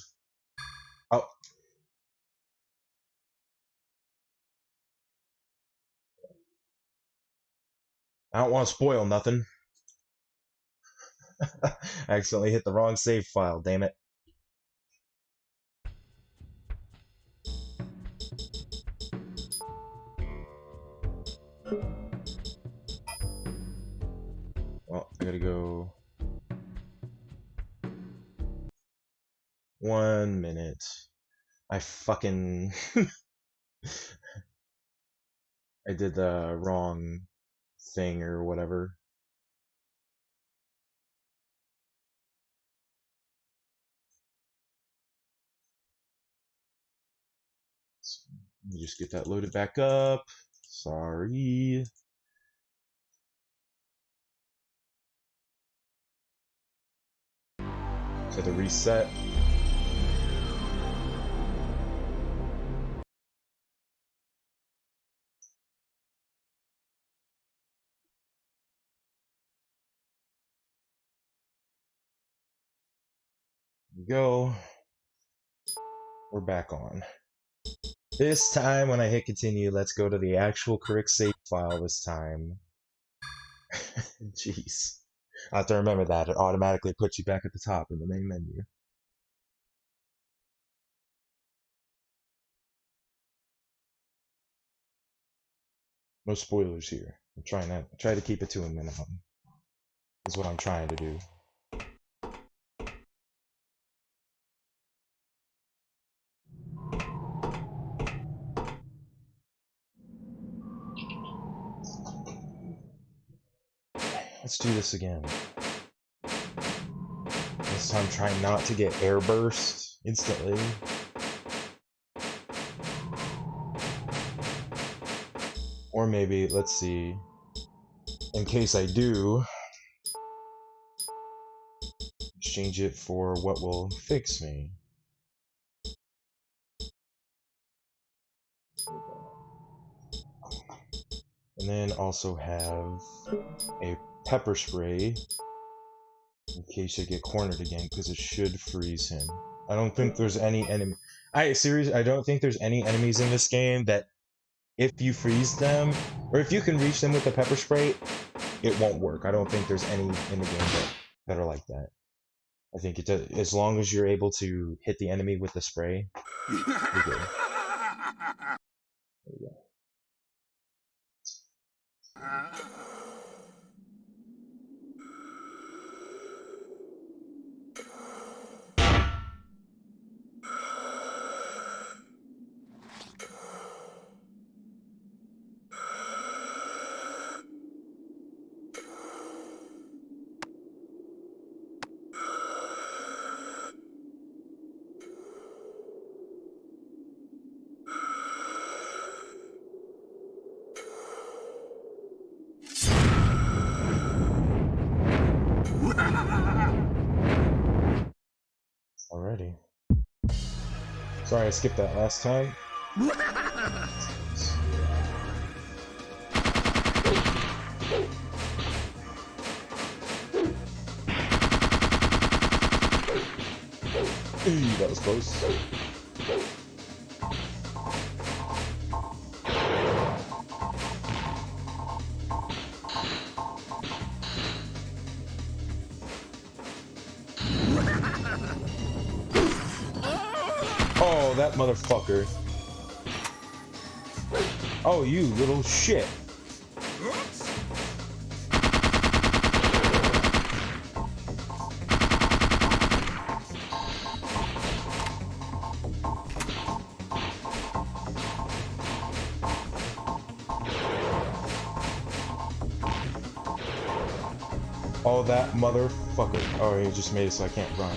Oh. I don't want to spoil nothing. I accidentally hit the wrong save file, damn it. Well, I gotta go 1 minute. I fucking I did the wrong thing or whatever. So let me just get that loaded back up. Sorry. So the reset. Go. We're back on. This time when I hit continue, let's go to the actual correct save file this time. Jeez. I have to remember that. It automatically puts you back at the top in the main menu. No spoilers here. I'm try to keep it to a minimum. Is what I'm trying to do. Let's do this again. This time try not to get airburst instantly. Or maybe, let's see, in case I do, exchange it for what will fix me. And then also have a pepper spray in case I get cornered again, because it should freeze him. I don't think there's any enemy. I don't think there's any enemies in this game that if you freeze them, or if you can reach them with the pepper spray, it won't work. I don't think there's any in the game that are like that. I think it does, as long as you're able to hit the enemy with the spray, you're good. There we go. Alrighty. Sorry I skipped that last time. Eee, that was close. Oh, that motherfucker. Oh, you little shit. Oh, that motherfucker. Oh, he just made it so I can't run.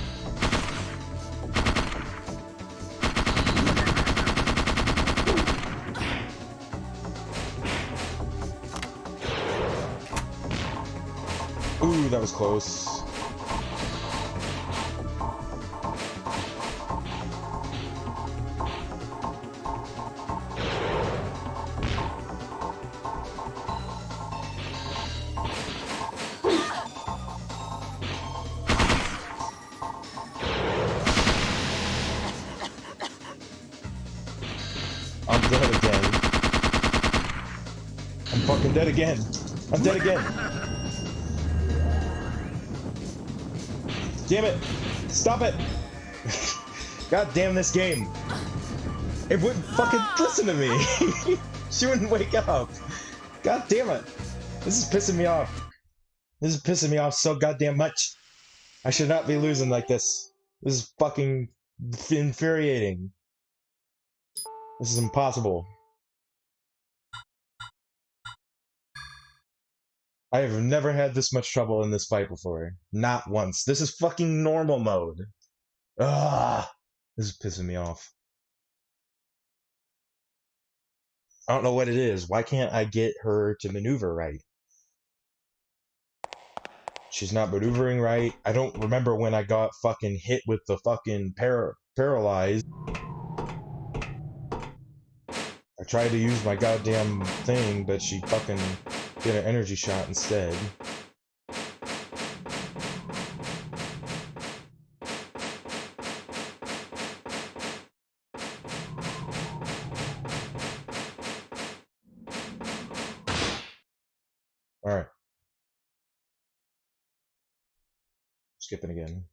Ooh, that was close. I'm dead again. I'm fucking dead again. I'm dead again. Damn it! Stop it! God damn this game! It wouldn't fucking listen to me! She wouldn't wake up! God damn it! This is pissing me off. This is pissing me off so goddamn much. I should not be losing like this. This is fucking Infuriating. This is impossible. I have never had this much trouble in this fight before. Not once. This is fucking normal mode. Ugh. This is pissing me off. I don't know what it is. Why can't I get her to maneuver right? She's not maneuvering right. I don't remember when I got fucking hit with the fucking paralyzed. I tried to use my goddamn thing, but she fucking did an energy shot instead. Alright. Skipping again.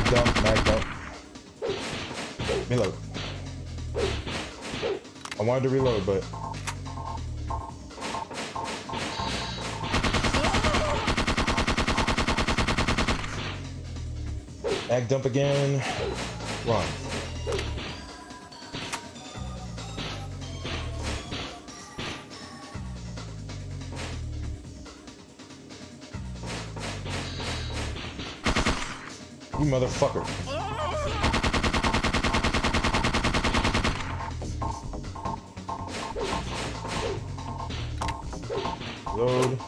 Mag dump. Reload. I wanted to reload, but... Mag dump again. Run. You motherfucker. Load.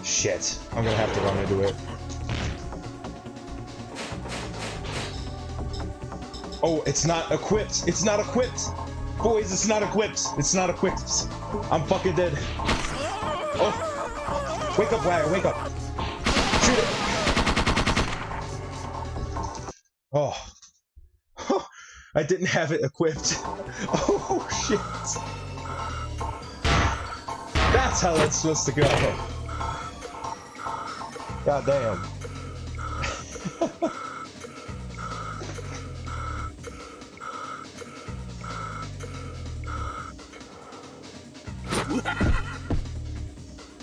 Shit. I'm gonna have to run into it. Oh, it's not equipped. It's not equipped. Boys, it's not equipped. It's not equipped. I'm fucking dead. Oh. Wake up, Wagger. Wake up. Shoot it. Oh. I didn't have it equipped. Oh, shit. That's how it's supposed to go. God damn.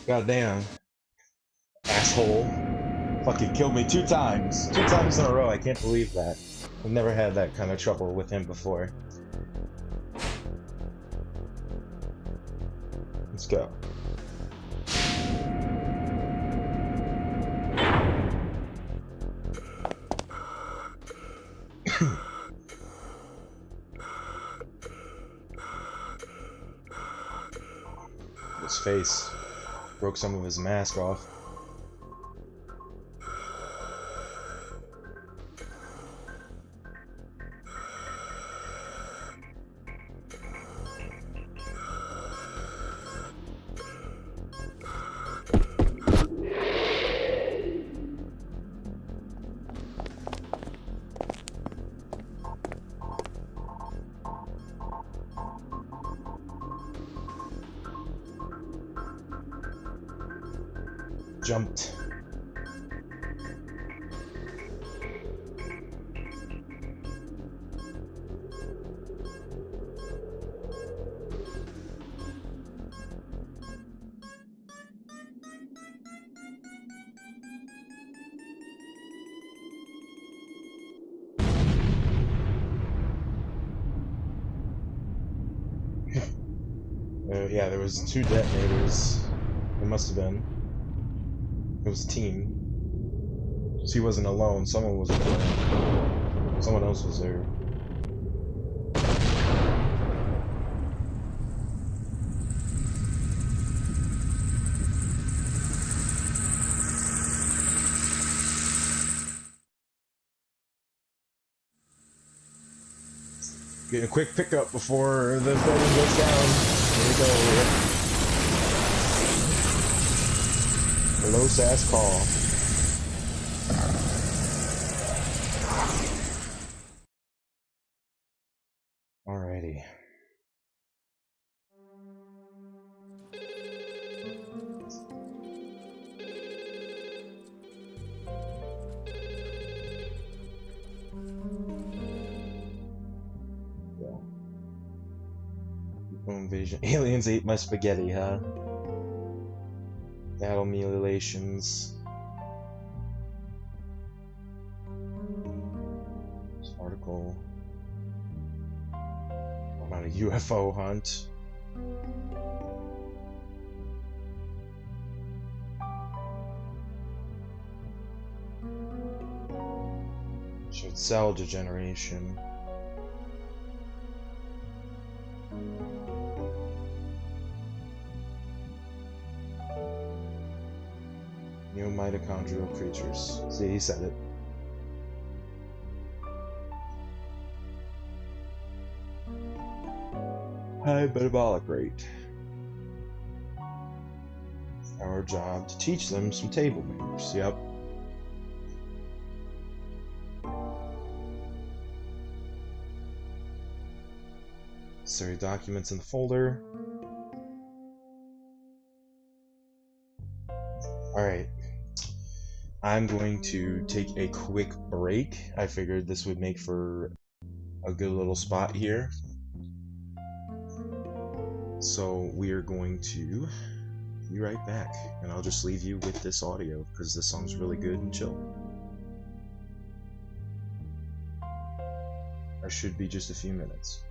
God damn. Asshole. Fucking killed me 2 times. 2 times in a row. I can't believe that. I've never had that kind of trouble with him before. Let's go. His face broke some of his mask off. Jumped. Yeah, there was 2 detonators. It must have been. It was a team. She wasn't alone. Someone was there. Someone else was there. Getting a quick pickup before the building goes down. Here we go. Low sass call. Alrighty. invasion. Aliens ate my spaghetti, huh? Battle mutilations. This article about a UFO hunt. Showed cell degeneration. Neomitochondrial creatures. See, he said it. High metabolic rate. Our job to teach them some table manners. Yep. Necessary documents in the folder. Alright. I'm going to take a quick break. I figured this would make for a good little spot here. So we are going to be right back, and I'll just leave you with this audio because this song's really good and chill. I should be just a few minutes.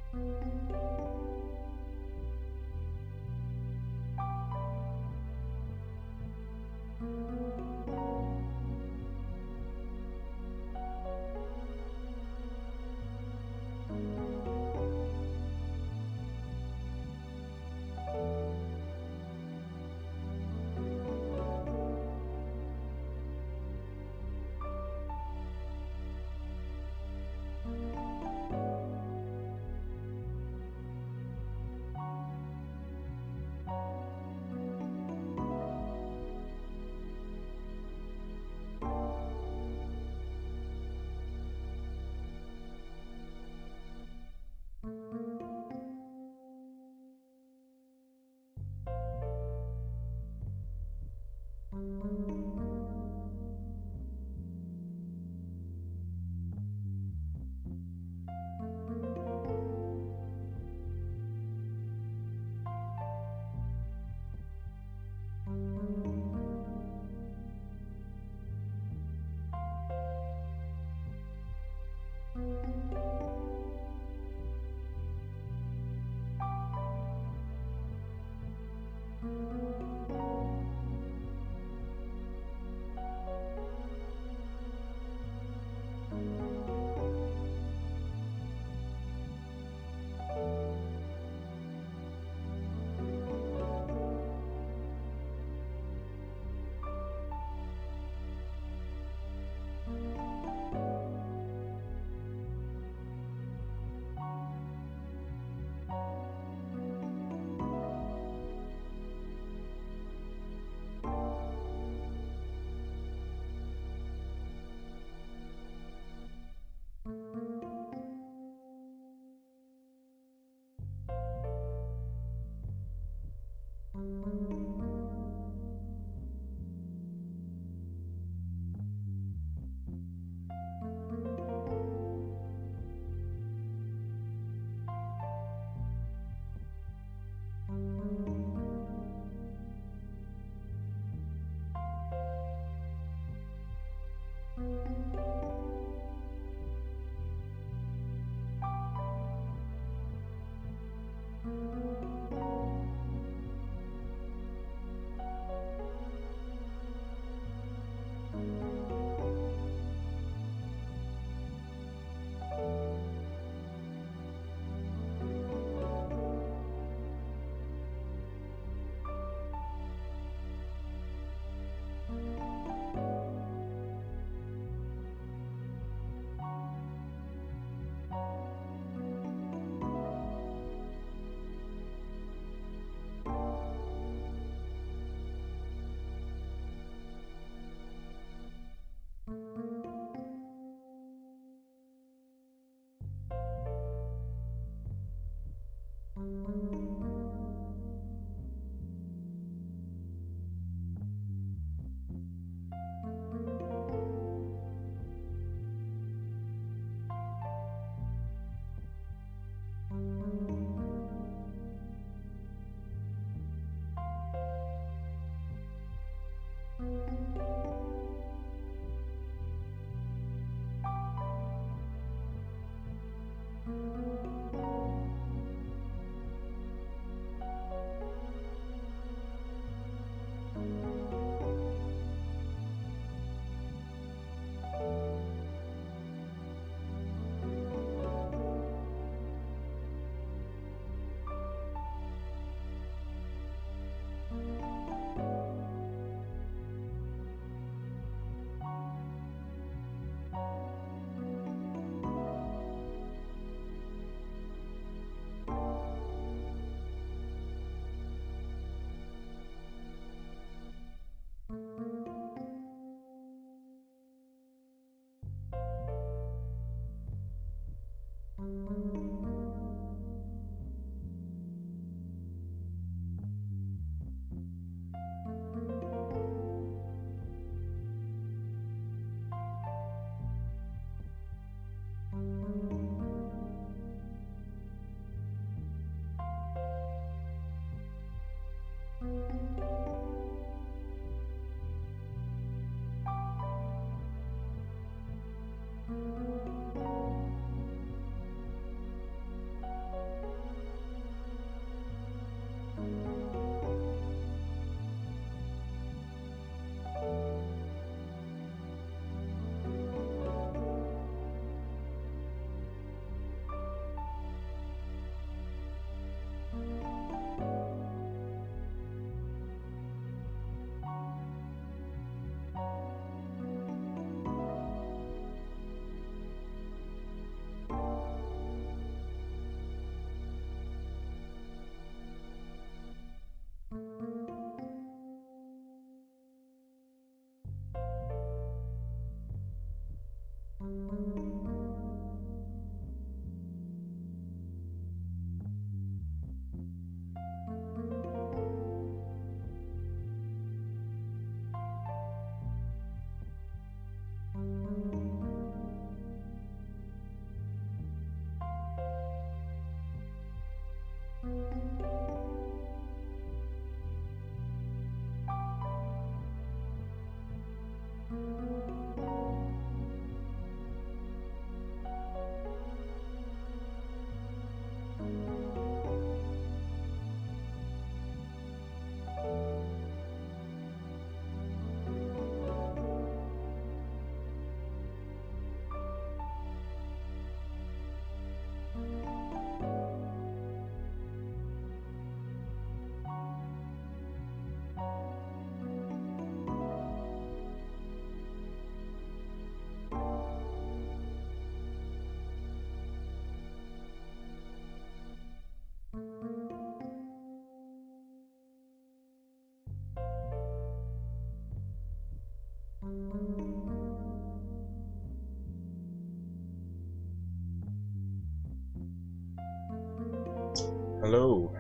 Hello.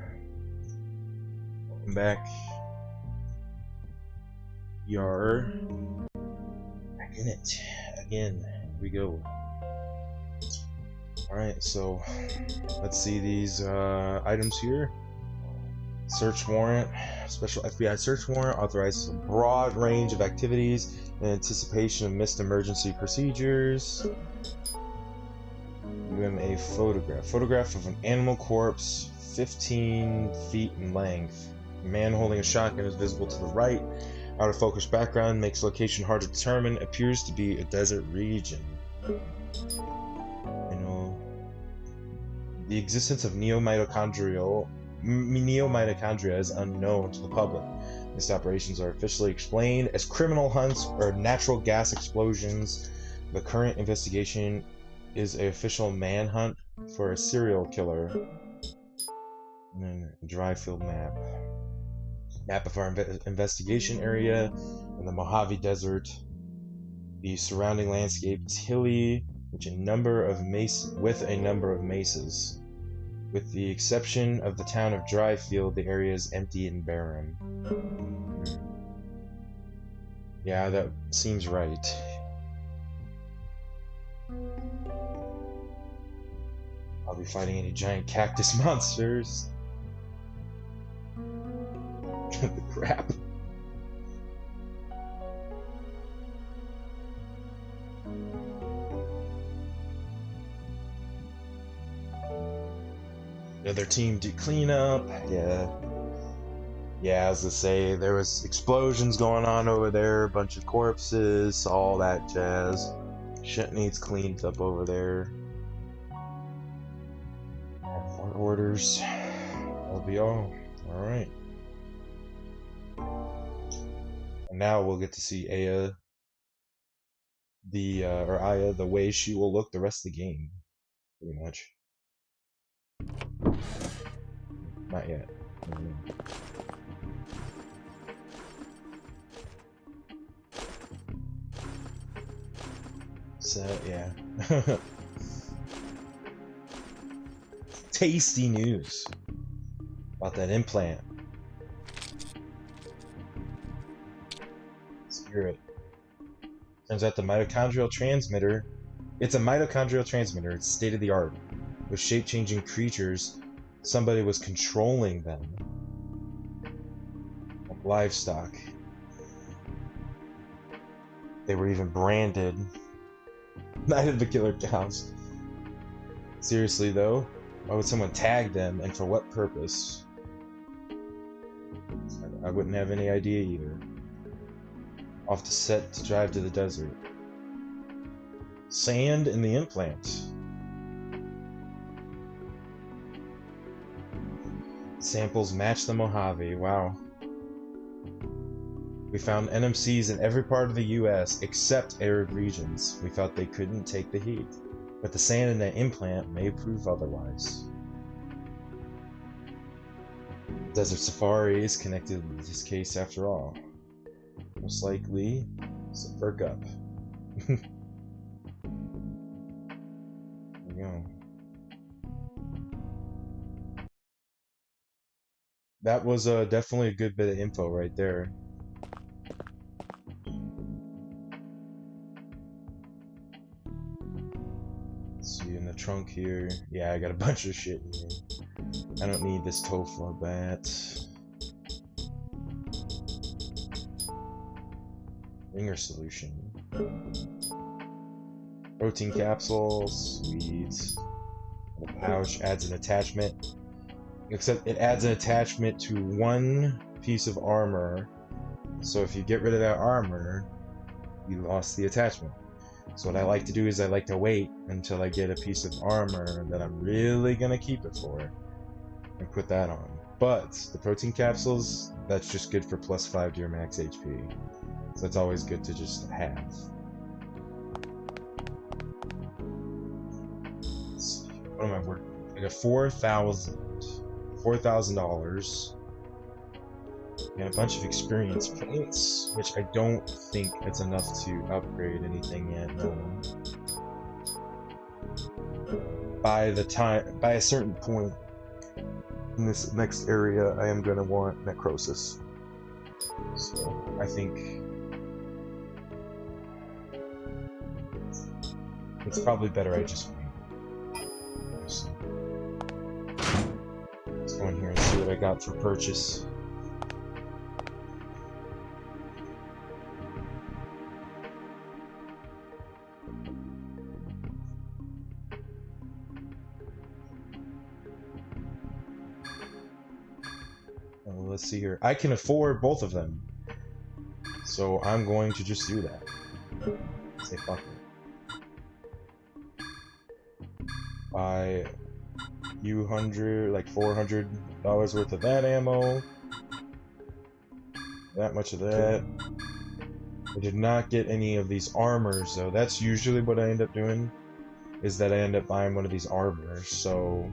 Welcome back. Yar. Back in it. Again. Here we go. Alright, so let's see these items here. Search warrant. Special FBI search warrant authorizes a broad range of activities in anticipation of missed emergency procedures. UMA photograph. Photograph of an animal corpse 15 feet in length. A man holding a shotgun is visible to the right. Out of focus background makes location hard to determine. Appears to be a desert region. You know, the existence of neomitochondria is unknown to the public. These operations are officially explained as criminal hunts or natural gas explosions. The current investigation is an official manhunt for a serial killer. And then a dry field map. Map of our investigation area in the Mojave Desert. The surrounding landscape is hilly, with a number of mesas. With the exception of the town of Dryfield, the area is empty and barren. Yeah, that seems right. I'll be fighting any giant cactus monsters. The crap. The other team did clean up. Yeah, as I say, there was explosions going on over there, a bunch of corpses, all that jazz. Shit needs cleaned up over there. More orders. That'll be all. Alright. And now we'll get to see Aya, the way she will look the rest of the game. Pretty much. Not yet. So, yeah. Tasty news about that implant. Let's hear it. Turns out the mitochondrial transmitter, it's a mitochondrial transmitter, it's state of the art. With shape-changing creatures, somebody was controlling them. Like livestock. They were even branded. Night of the Killer Cows. Seriously though, why would someone tag them and for what purpose? I wouldn't have any idea either. Off the set to drive to the desert. Sand in the implant. Samples match the Mojave. Wow. We found NMCs in every part of the US except arid regions. We felt they couldn't take the heat. But the sand in the implant may prove otherwise. Desert Safari is connected to this case after all. Most likely, it's a perk up. There we go. That was definitely a good bit of info right there. Let's see in the trunk here. Yeah, I got a bunch of shit in here. I don't need this tofu bat. Ringer solution. Protein capsules. Sweet. The pouch adds an attachment. Except it adds an attachment to one piece of armor. So if you get rid of that armor, you lost the attachment. So what I like to do is I like to wait until I get a piece of armor that I'm really gonna keep it for and put that on. But the protein capsules, that's just good for +5 to your max HP. So it's always good to just have. Let's see, what am I working with? I got $4,000 and a bunch of experience points, which I don't think it's enough to upgrade anything yet. No. By a certain point, in this next area, I am gonna want necrosis. So I think it's probably better I just wait. Let's go in here and see what I got for purchase. Let's see here. I can afford both of them. So I'm going to just do that. Say fuck it. Buy few hundred, like $400 worth of that ammo. That much of that. I did not get any of these armors though. That's usually what I end up doing. Is that I end up buying one of these armors, so...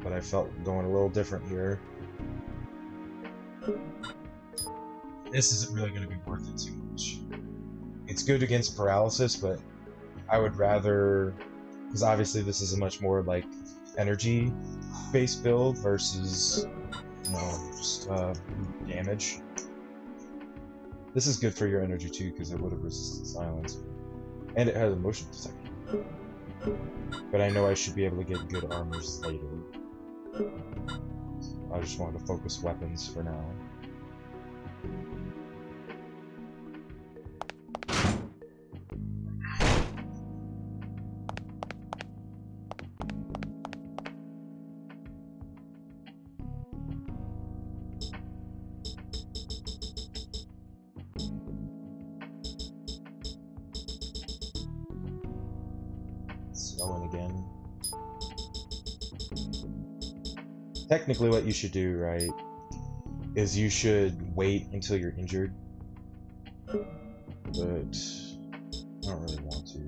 But I felt going a little different here. This isn't really going to be worth it too much. It's good against paralysis, but I would rather... Because obviously this is a much more, like, energy-based build versus, you know, just, damage. This is good for your energy too, because it would have resisted silence. And it has a motion detection. But I know I should be able to get good armors later. I just wanted to focus weapons for now. Snowing again. Technically what you should do, right, is you should wait until you're injured. But I don't really want to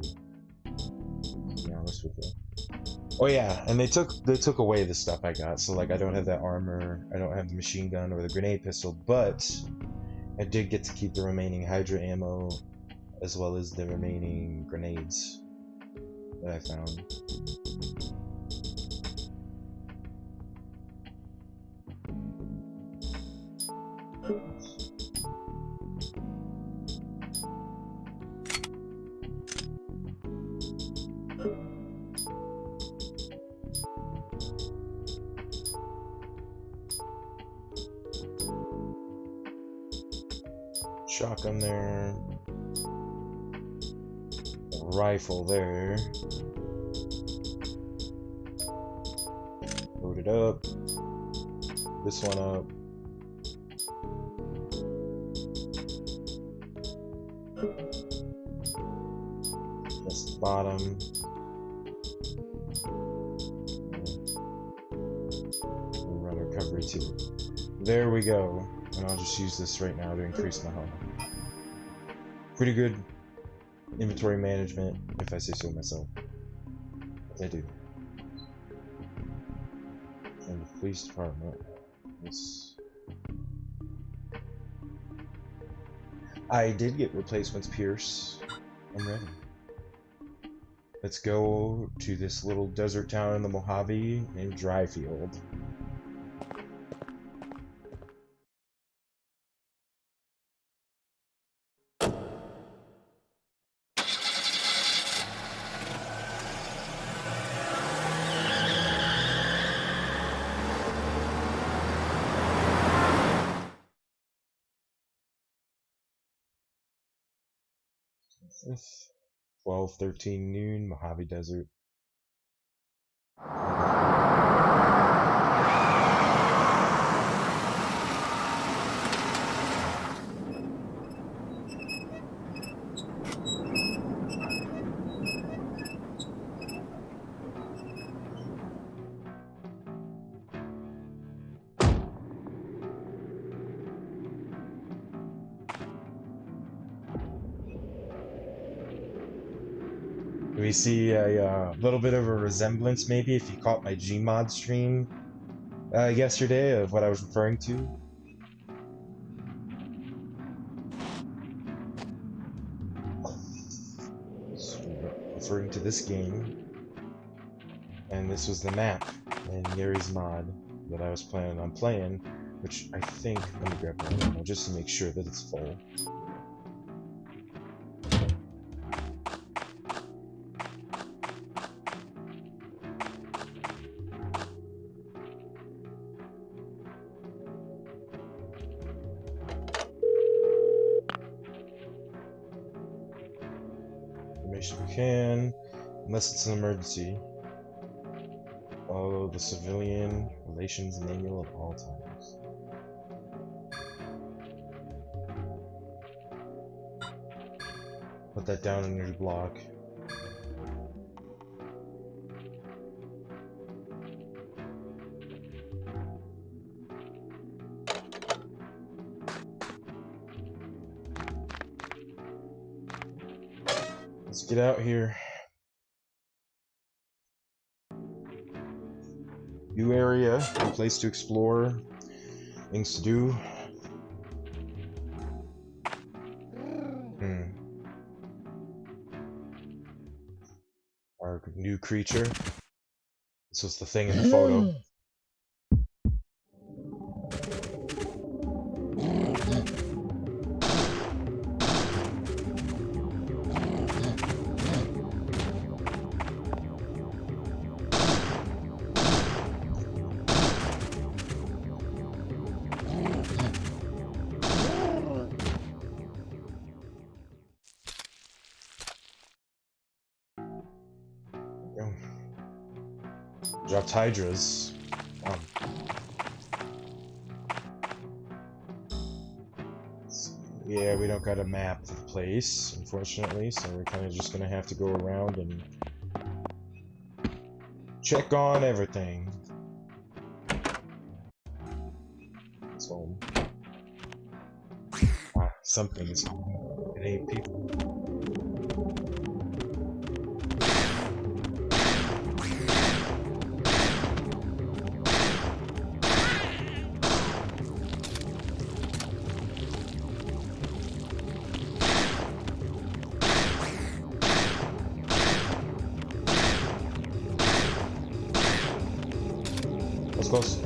be honest with you. Oh yeah, and they took away the stuff I got, so like I don't have that armor, I don't have the machine gun or the grenade pistol, but I did get to keep the remaining Hydra ammo as well as the remaining grenades that I found. Shotgun there. A rifle there. Load it up. This one up. That's the bottom. And run recovery too. There we go. And I'll just use this right now to increase my health. Pretty good inventory management, if I say so myself. I do. And the police department. Yes. I did get replacements, Pierce. I'm ready. Let's go to this little desert town in the Mojave named Dryfield. It's 12:13 noon, Mojave Desert. We see a little bit of a resemblance, maybe, if you caught my Gmod stream yesterday of what I was referring to. So, referring to this game. And this was the map in Gary's mod that I was planning on playing, which I think, let me grab my ammo just to make sure that it's full. Information we can, unless it's an emergency. Follow the Civilian Relations Manual at all times. Put that down in your block. Let's get out here. New area, new place to explore, things to do. Our new creature. This was the thing in the photo. Dropped hydras. Yeah, we don't got a map of the place, unfortunately, so we're kind of just gonna have to go around and check on everything. It's home. Ah, something's home. It ain't people. Close.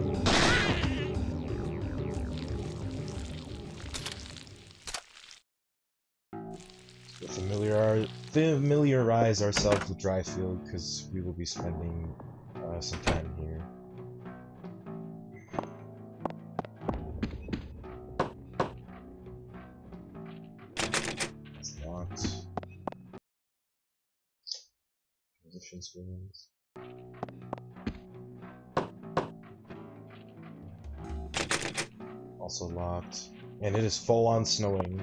Familiarize ourselves with Dryfield because we will be spending some time here. It's locked. Transition screens. Also locked. And it is full on snowing.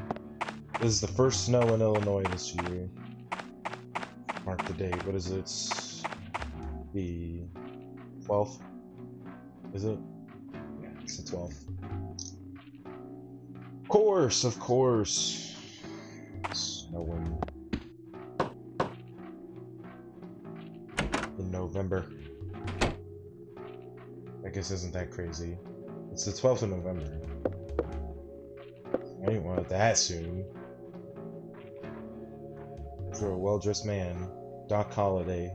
This is the first snow in Illinois this year. Mark the date. What is it? It's the 12th? Is it? Yeah, it's the 12th. Of course. Snowing. In November. I guess isn't that crazy. It's the 12th of November. I didn't want it that soon. For a well-dressed man, Doc Holliday,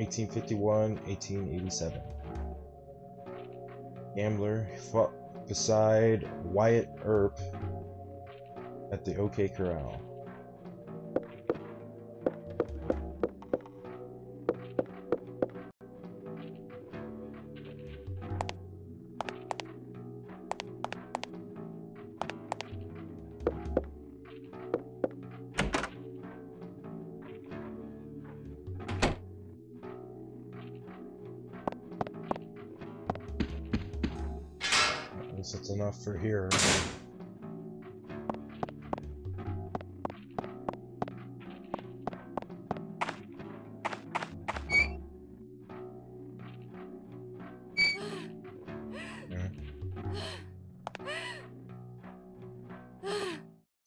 1851-1887. Gambler fought beside Wyatt Earp at the OK Corral. That's enough for here.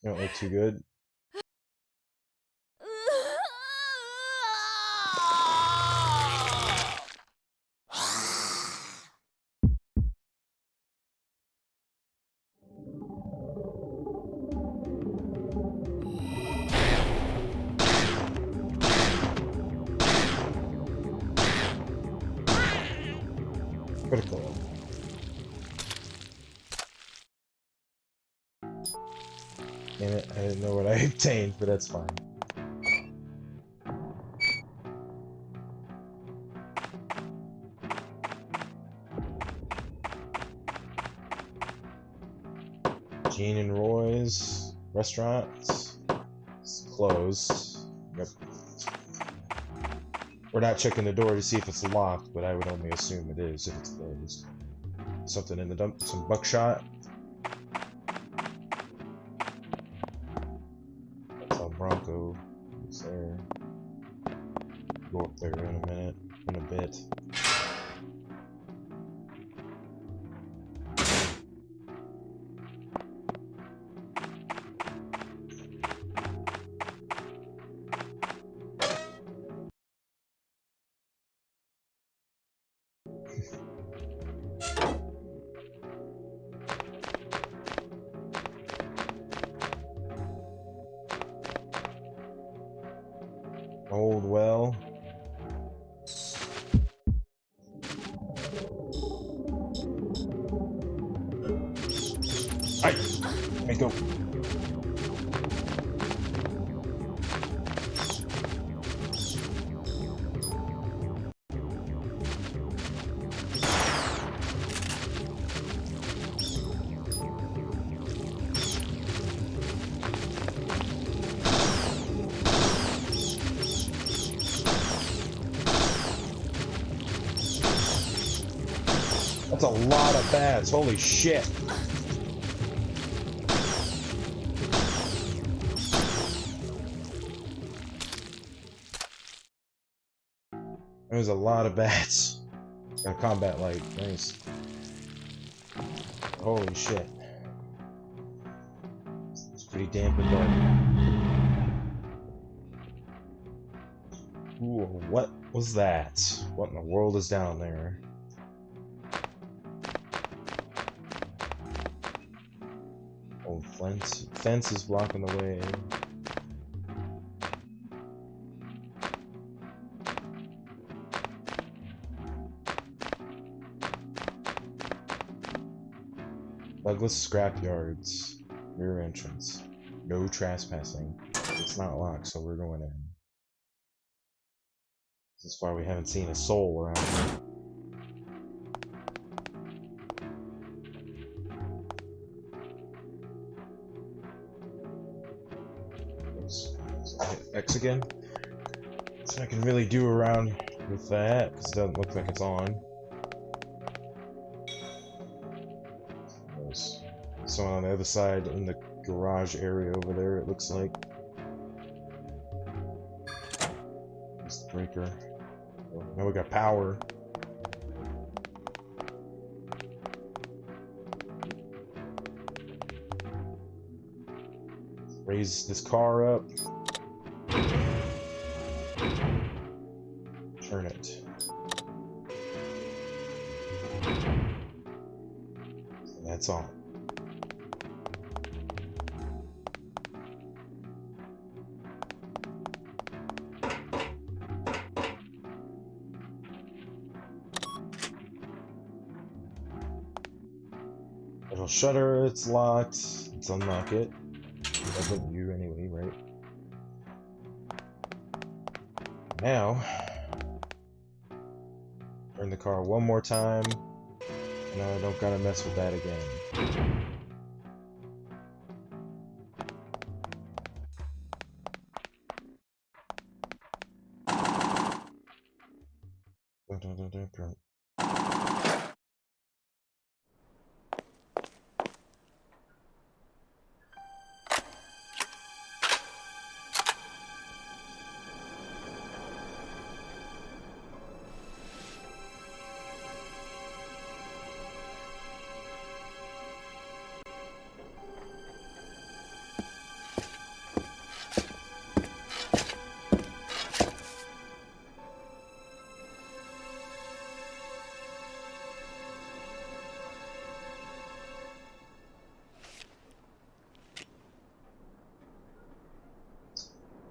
You don't look too good. Critical. Damn it, I didn't know what I obtained, but that's fine. Gene and Roy's restaurants. It's closed. Yep. We're not checking the door to see if it's locked, but I would only assume it is if it's closed. Something in the dump, some buckshot. That's how Bronco is there. Go up there in a minute, in a bit. Old well. Hey, let me go. That's a lot of bats. Holy shit. There's a lot of bats. Got a combat light. Nice. Holy shit. It's pretty damp and dark. Ooh, what was that? What in the world is down there? Old fence is blocking the way. Douglas Scrapyards, rear entrance. No trespassing. It's not locked, so we're going in. This is why we haven't seen a soul around here. X again. So I can really do around with that, because it doesn't look like it's on. There's someone on the other side in the garage area over there, it looks like. There's the breaker. Now we got power. Raise this car up. Turn it. And that's on. It'll shutter, it's locked. Let's unlock it. That's what you anyway, right? Now, turn the car one more time. And I don't gotta mess with that again.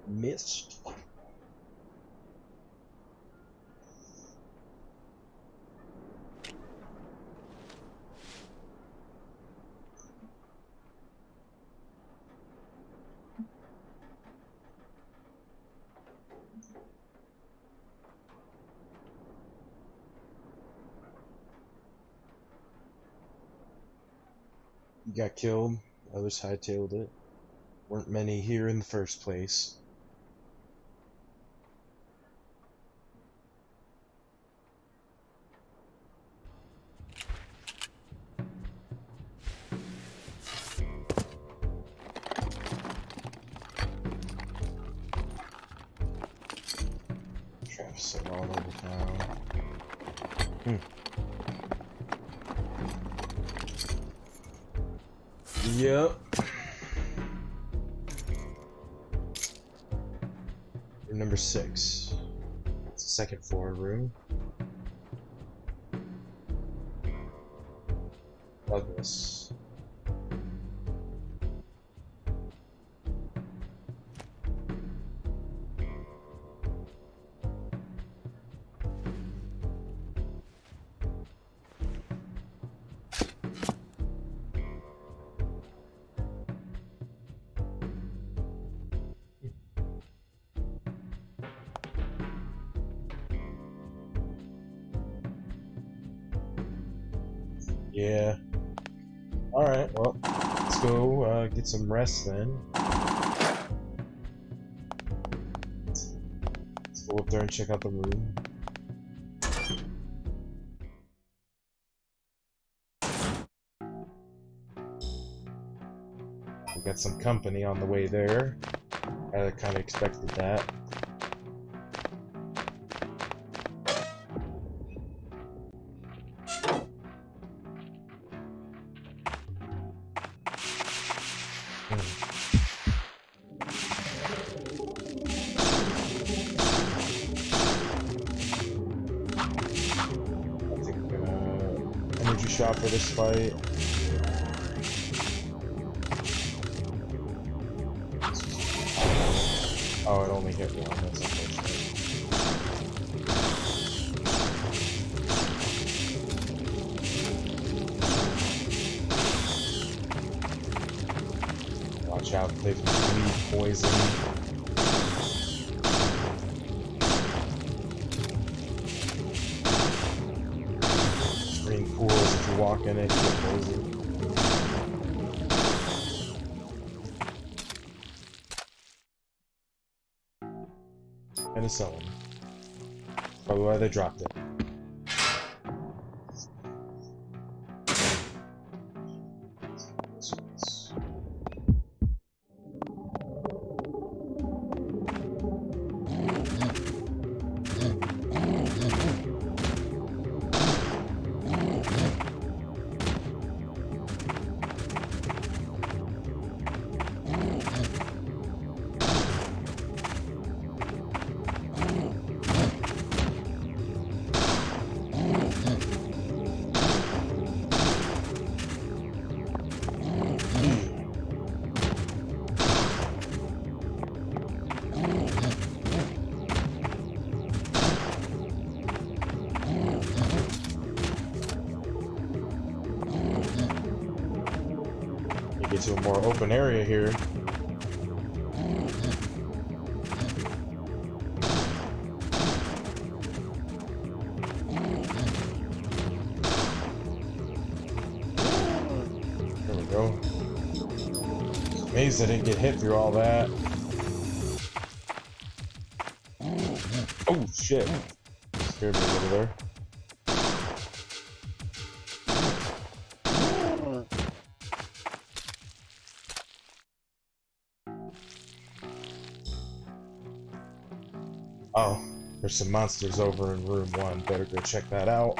Missed. You got killed. Others hightailed it. Weren't many here in the first place. Traffic all over town. Yep. Room number 6. It's the second floor room. Douglas. Yeah. Alright, well, let's go get some rest then. Let's go up there and check out the room. We got some company on the way there. I kind of expected that. I think I'm gonna energy shot for this fight. Oh, it only hit one. That's unfortunate. Watch out, they've bleed poison. Green pools, if you walk in it, you get poisoned. Penicillin. Probably why they dropped it. Get to a more open area here. There we go. Amazed I didn't get hit through all that. Oh shit. Scared me a little there. Oh, there's some monsters over in room 1. Better go check that out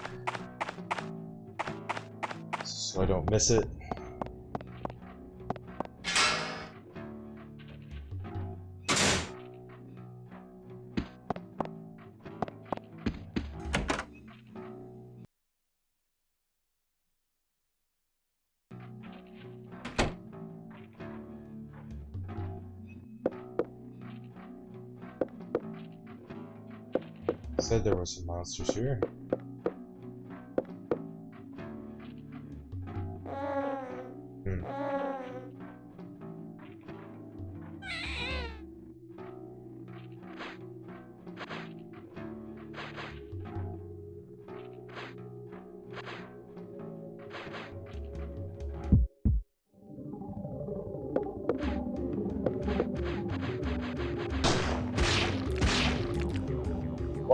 so I don't miss it. Said there were some monsters here.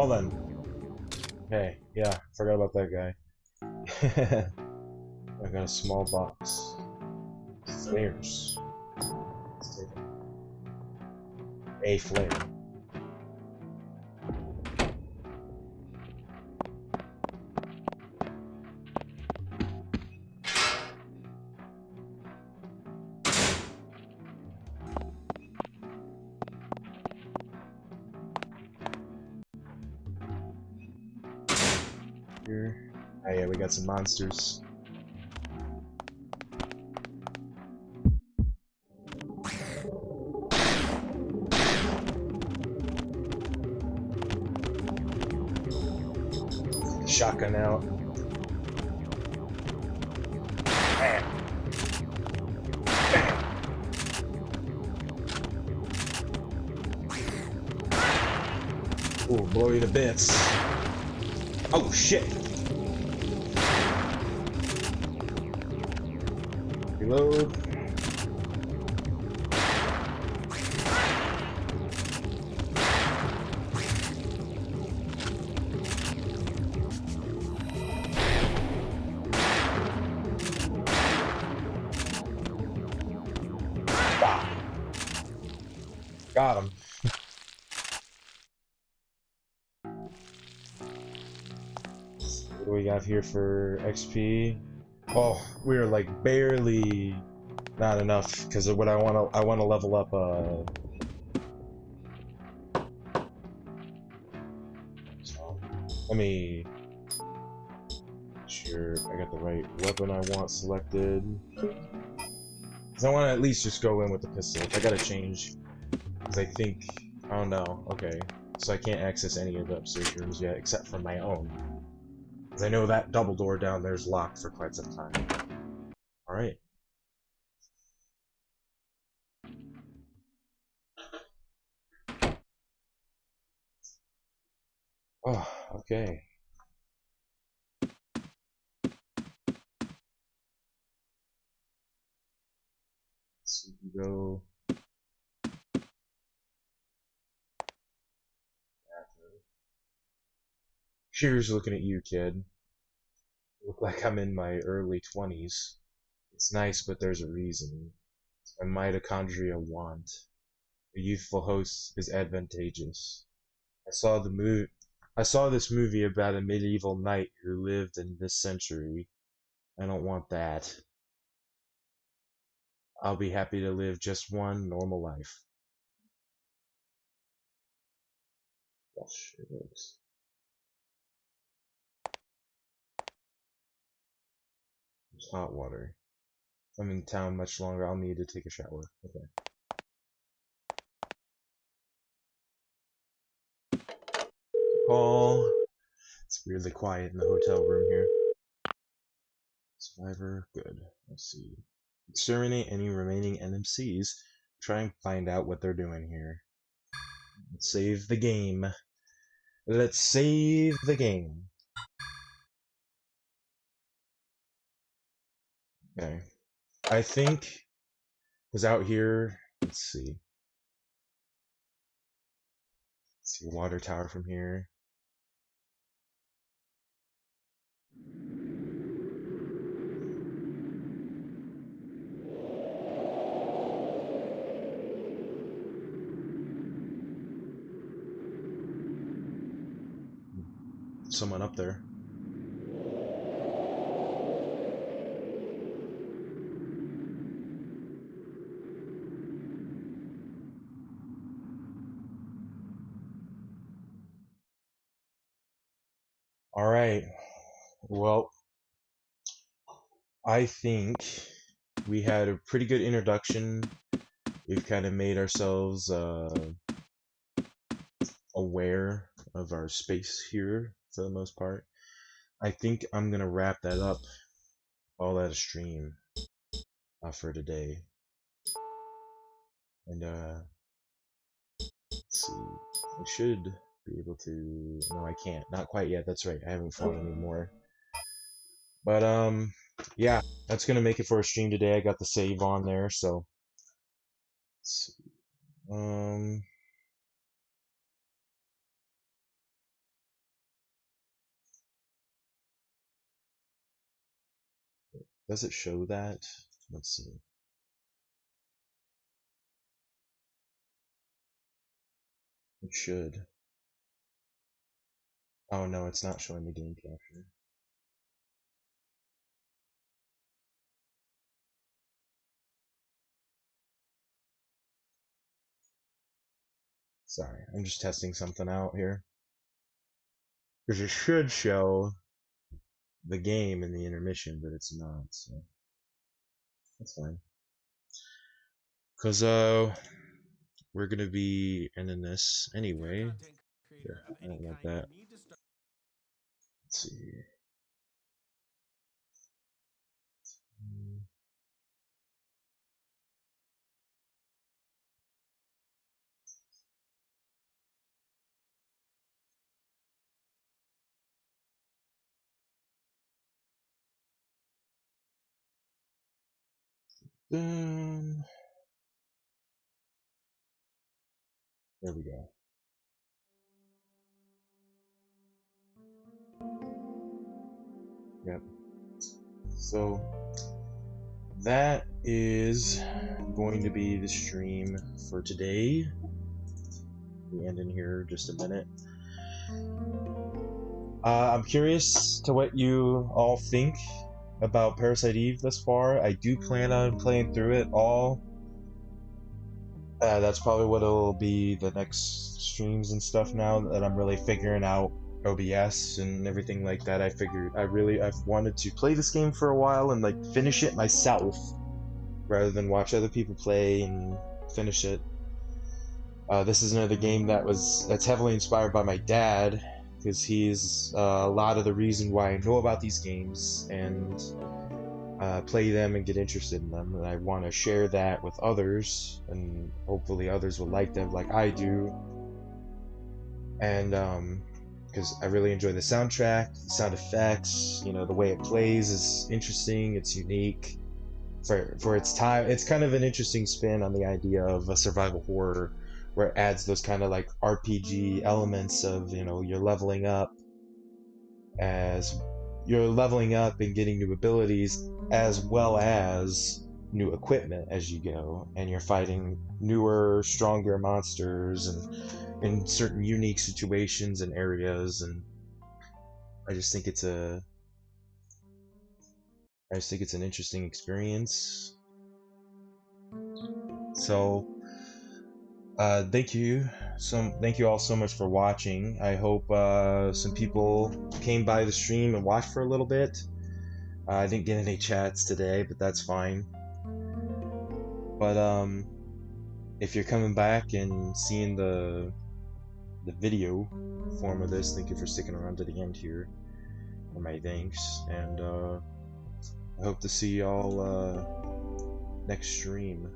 Well then. Hey, yeah, forgot about that guy. I got a small box. Flares. Let's take a flare. Here. Oh yeah, we got some monsters. Shotgun out. Bam. Bam. Ooh, blow you to bits. Oh shit! Reload. Bah. Got him. What do we got here for XP? Oh, we're like barely not enough because of what I want to level up. So let me. Sure, I got the right weapon I want selected. Cause I want to at least just go in with the pistol. I gotta change. Cause I think I don't know. Okay, so I can't access any of the upstairs rooms yet except for my own. Cause I know that double door down there's locked for quite some time. All right. Oh, okay. So we go. Here's looking at you, kid. Look like I'm in my early 20s. It's nice, but there's a reason. A mitochondria want. A youthful host is advantageous. I saw this movie about a medieval knight who lived in this century. I don't want that. I'll be happy to live just one normal life. Oh shit. There's hot water. If I'm in town much longer, I'll need to take a shower. Okay. Call. It's weirdly quiet in the hotel room here. Survivor, good. Let's see. Exterminate any remaining NMCs. Try and find out what they're doing here. Let's save the game. Let's save the game. Okay. I think was out here. Let's see. Let's see water tower from here. Someone up there. All right. Well, I think we had a pretty good introduction. We've kind of made ourselves aware of our space here for the most part. I think I'm gonna wrap that up all at a stream for today. And let's see. I should be able to. No, I can't. Not quite yet. That's right. I haven't fought anymore. But yeah, that's gonna make it for a stream today. I got the save on there, so. Let's see. Does it show that? Let's see. It should. Oh no, it's not showing the game capture. Sorry, I'm just testing something out here. Because it should show the game in the intermission, but it's not, so that's fine. Because we're gonna be ending this anyway. Yeah, I don't want that. Let's see. There we go. Yep. So that is going to be the stream for today. We end in here just a minute. I'm curious to what you all think about Parasite Eve thus far. I do plan on playing through it all. That's probably what it'll be the next streams and stuff now that I'm really figuring out OBS and everything like that. I've wanted to play this game for a while and like finish it myself rather than watch other people play and finish it. This is another game that's heavily inspired by my dad because he's a lot of the reason why I know about these games and play them and get interested in them. And I want to share that with others, and hopefully others will like them like I do. And because I really enjoy the soundtrack, the sound effects, you know, the way it plays is interesting. It's unique for its time. It's kind of an interesting spin on the idea of a survival horror where it adds those kind of like RPG elements of, you know, as you're leveling up and getting new abilities as well as new equipment as you go, and you're fighting newer, stronger monsters and in certain unique situations and areas. And I just think it's a I just think it's an interesting experience. So thank you all so much for watching. I hope some people came by the stream and watched for a little bit. I didn't get any chats today, but that's fine. But if you're coming back and seeing the video form of this, thank you for sticking around to the end here. My thanks, and I hope to see y'all next stream.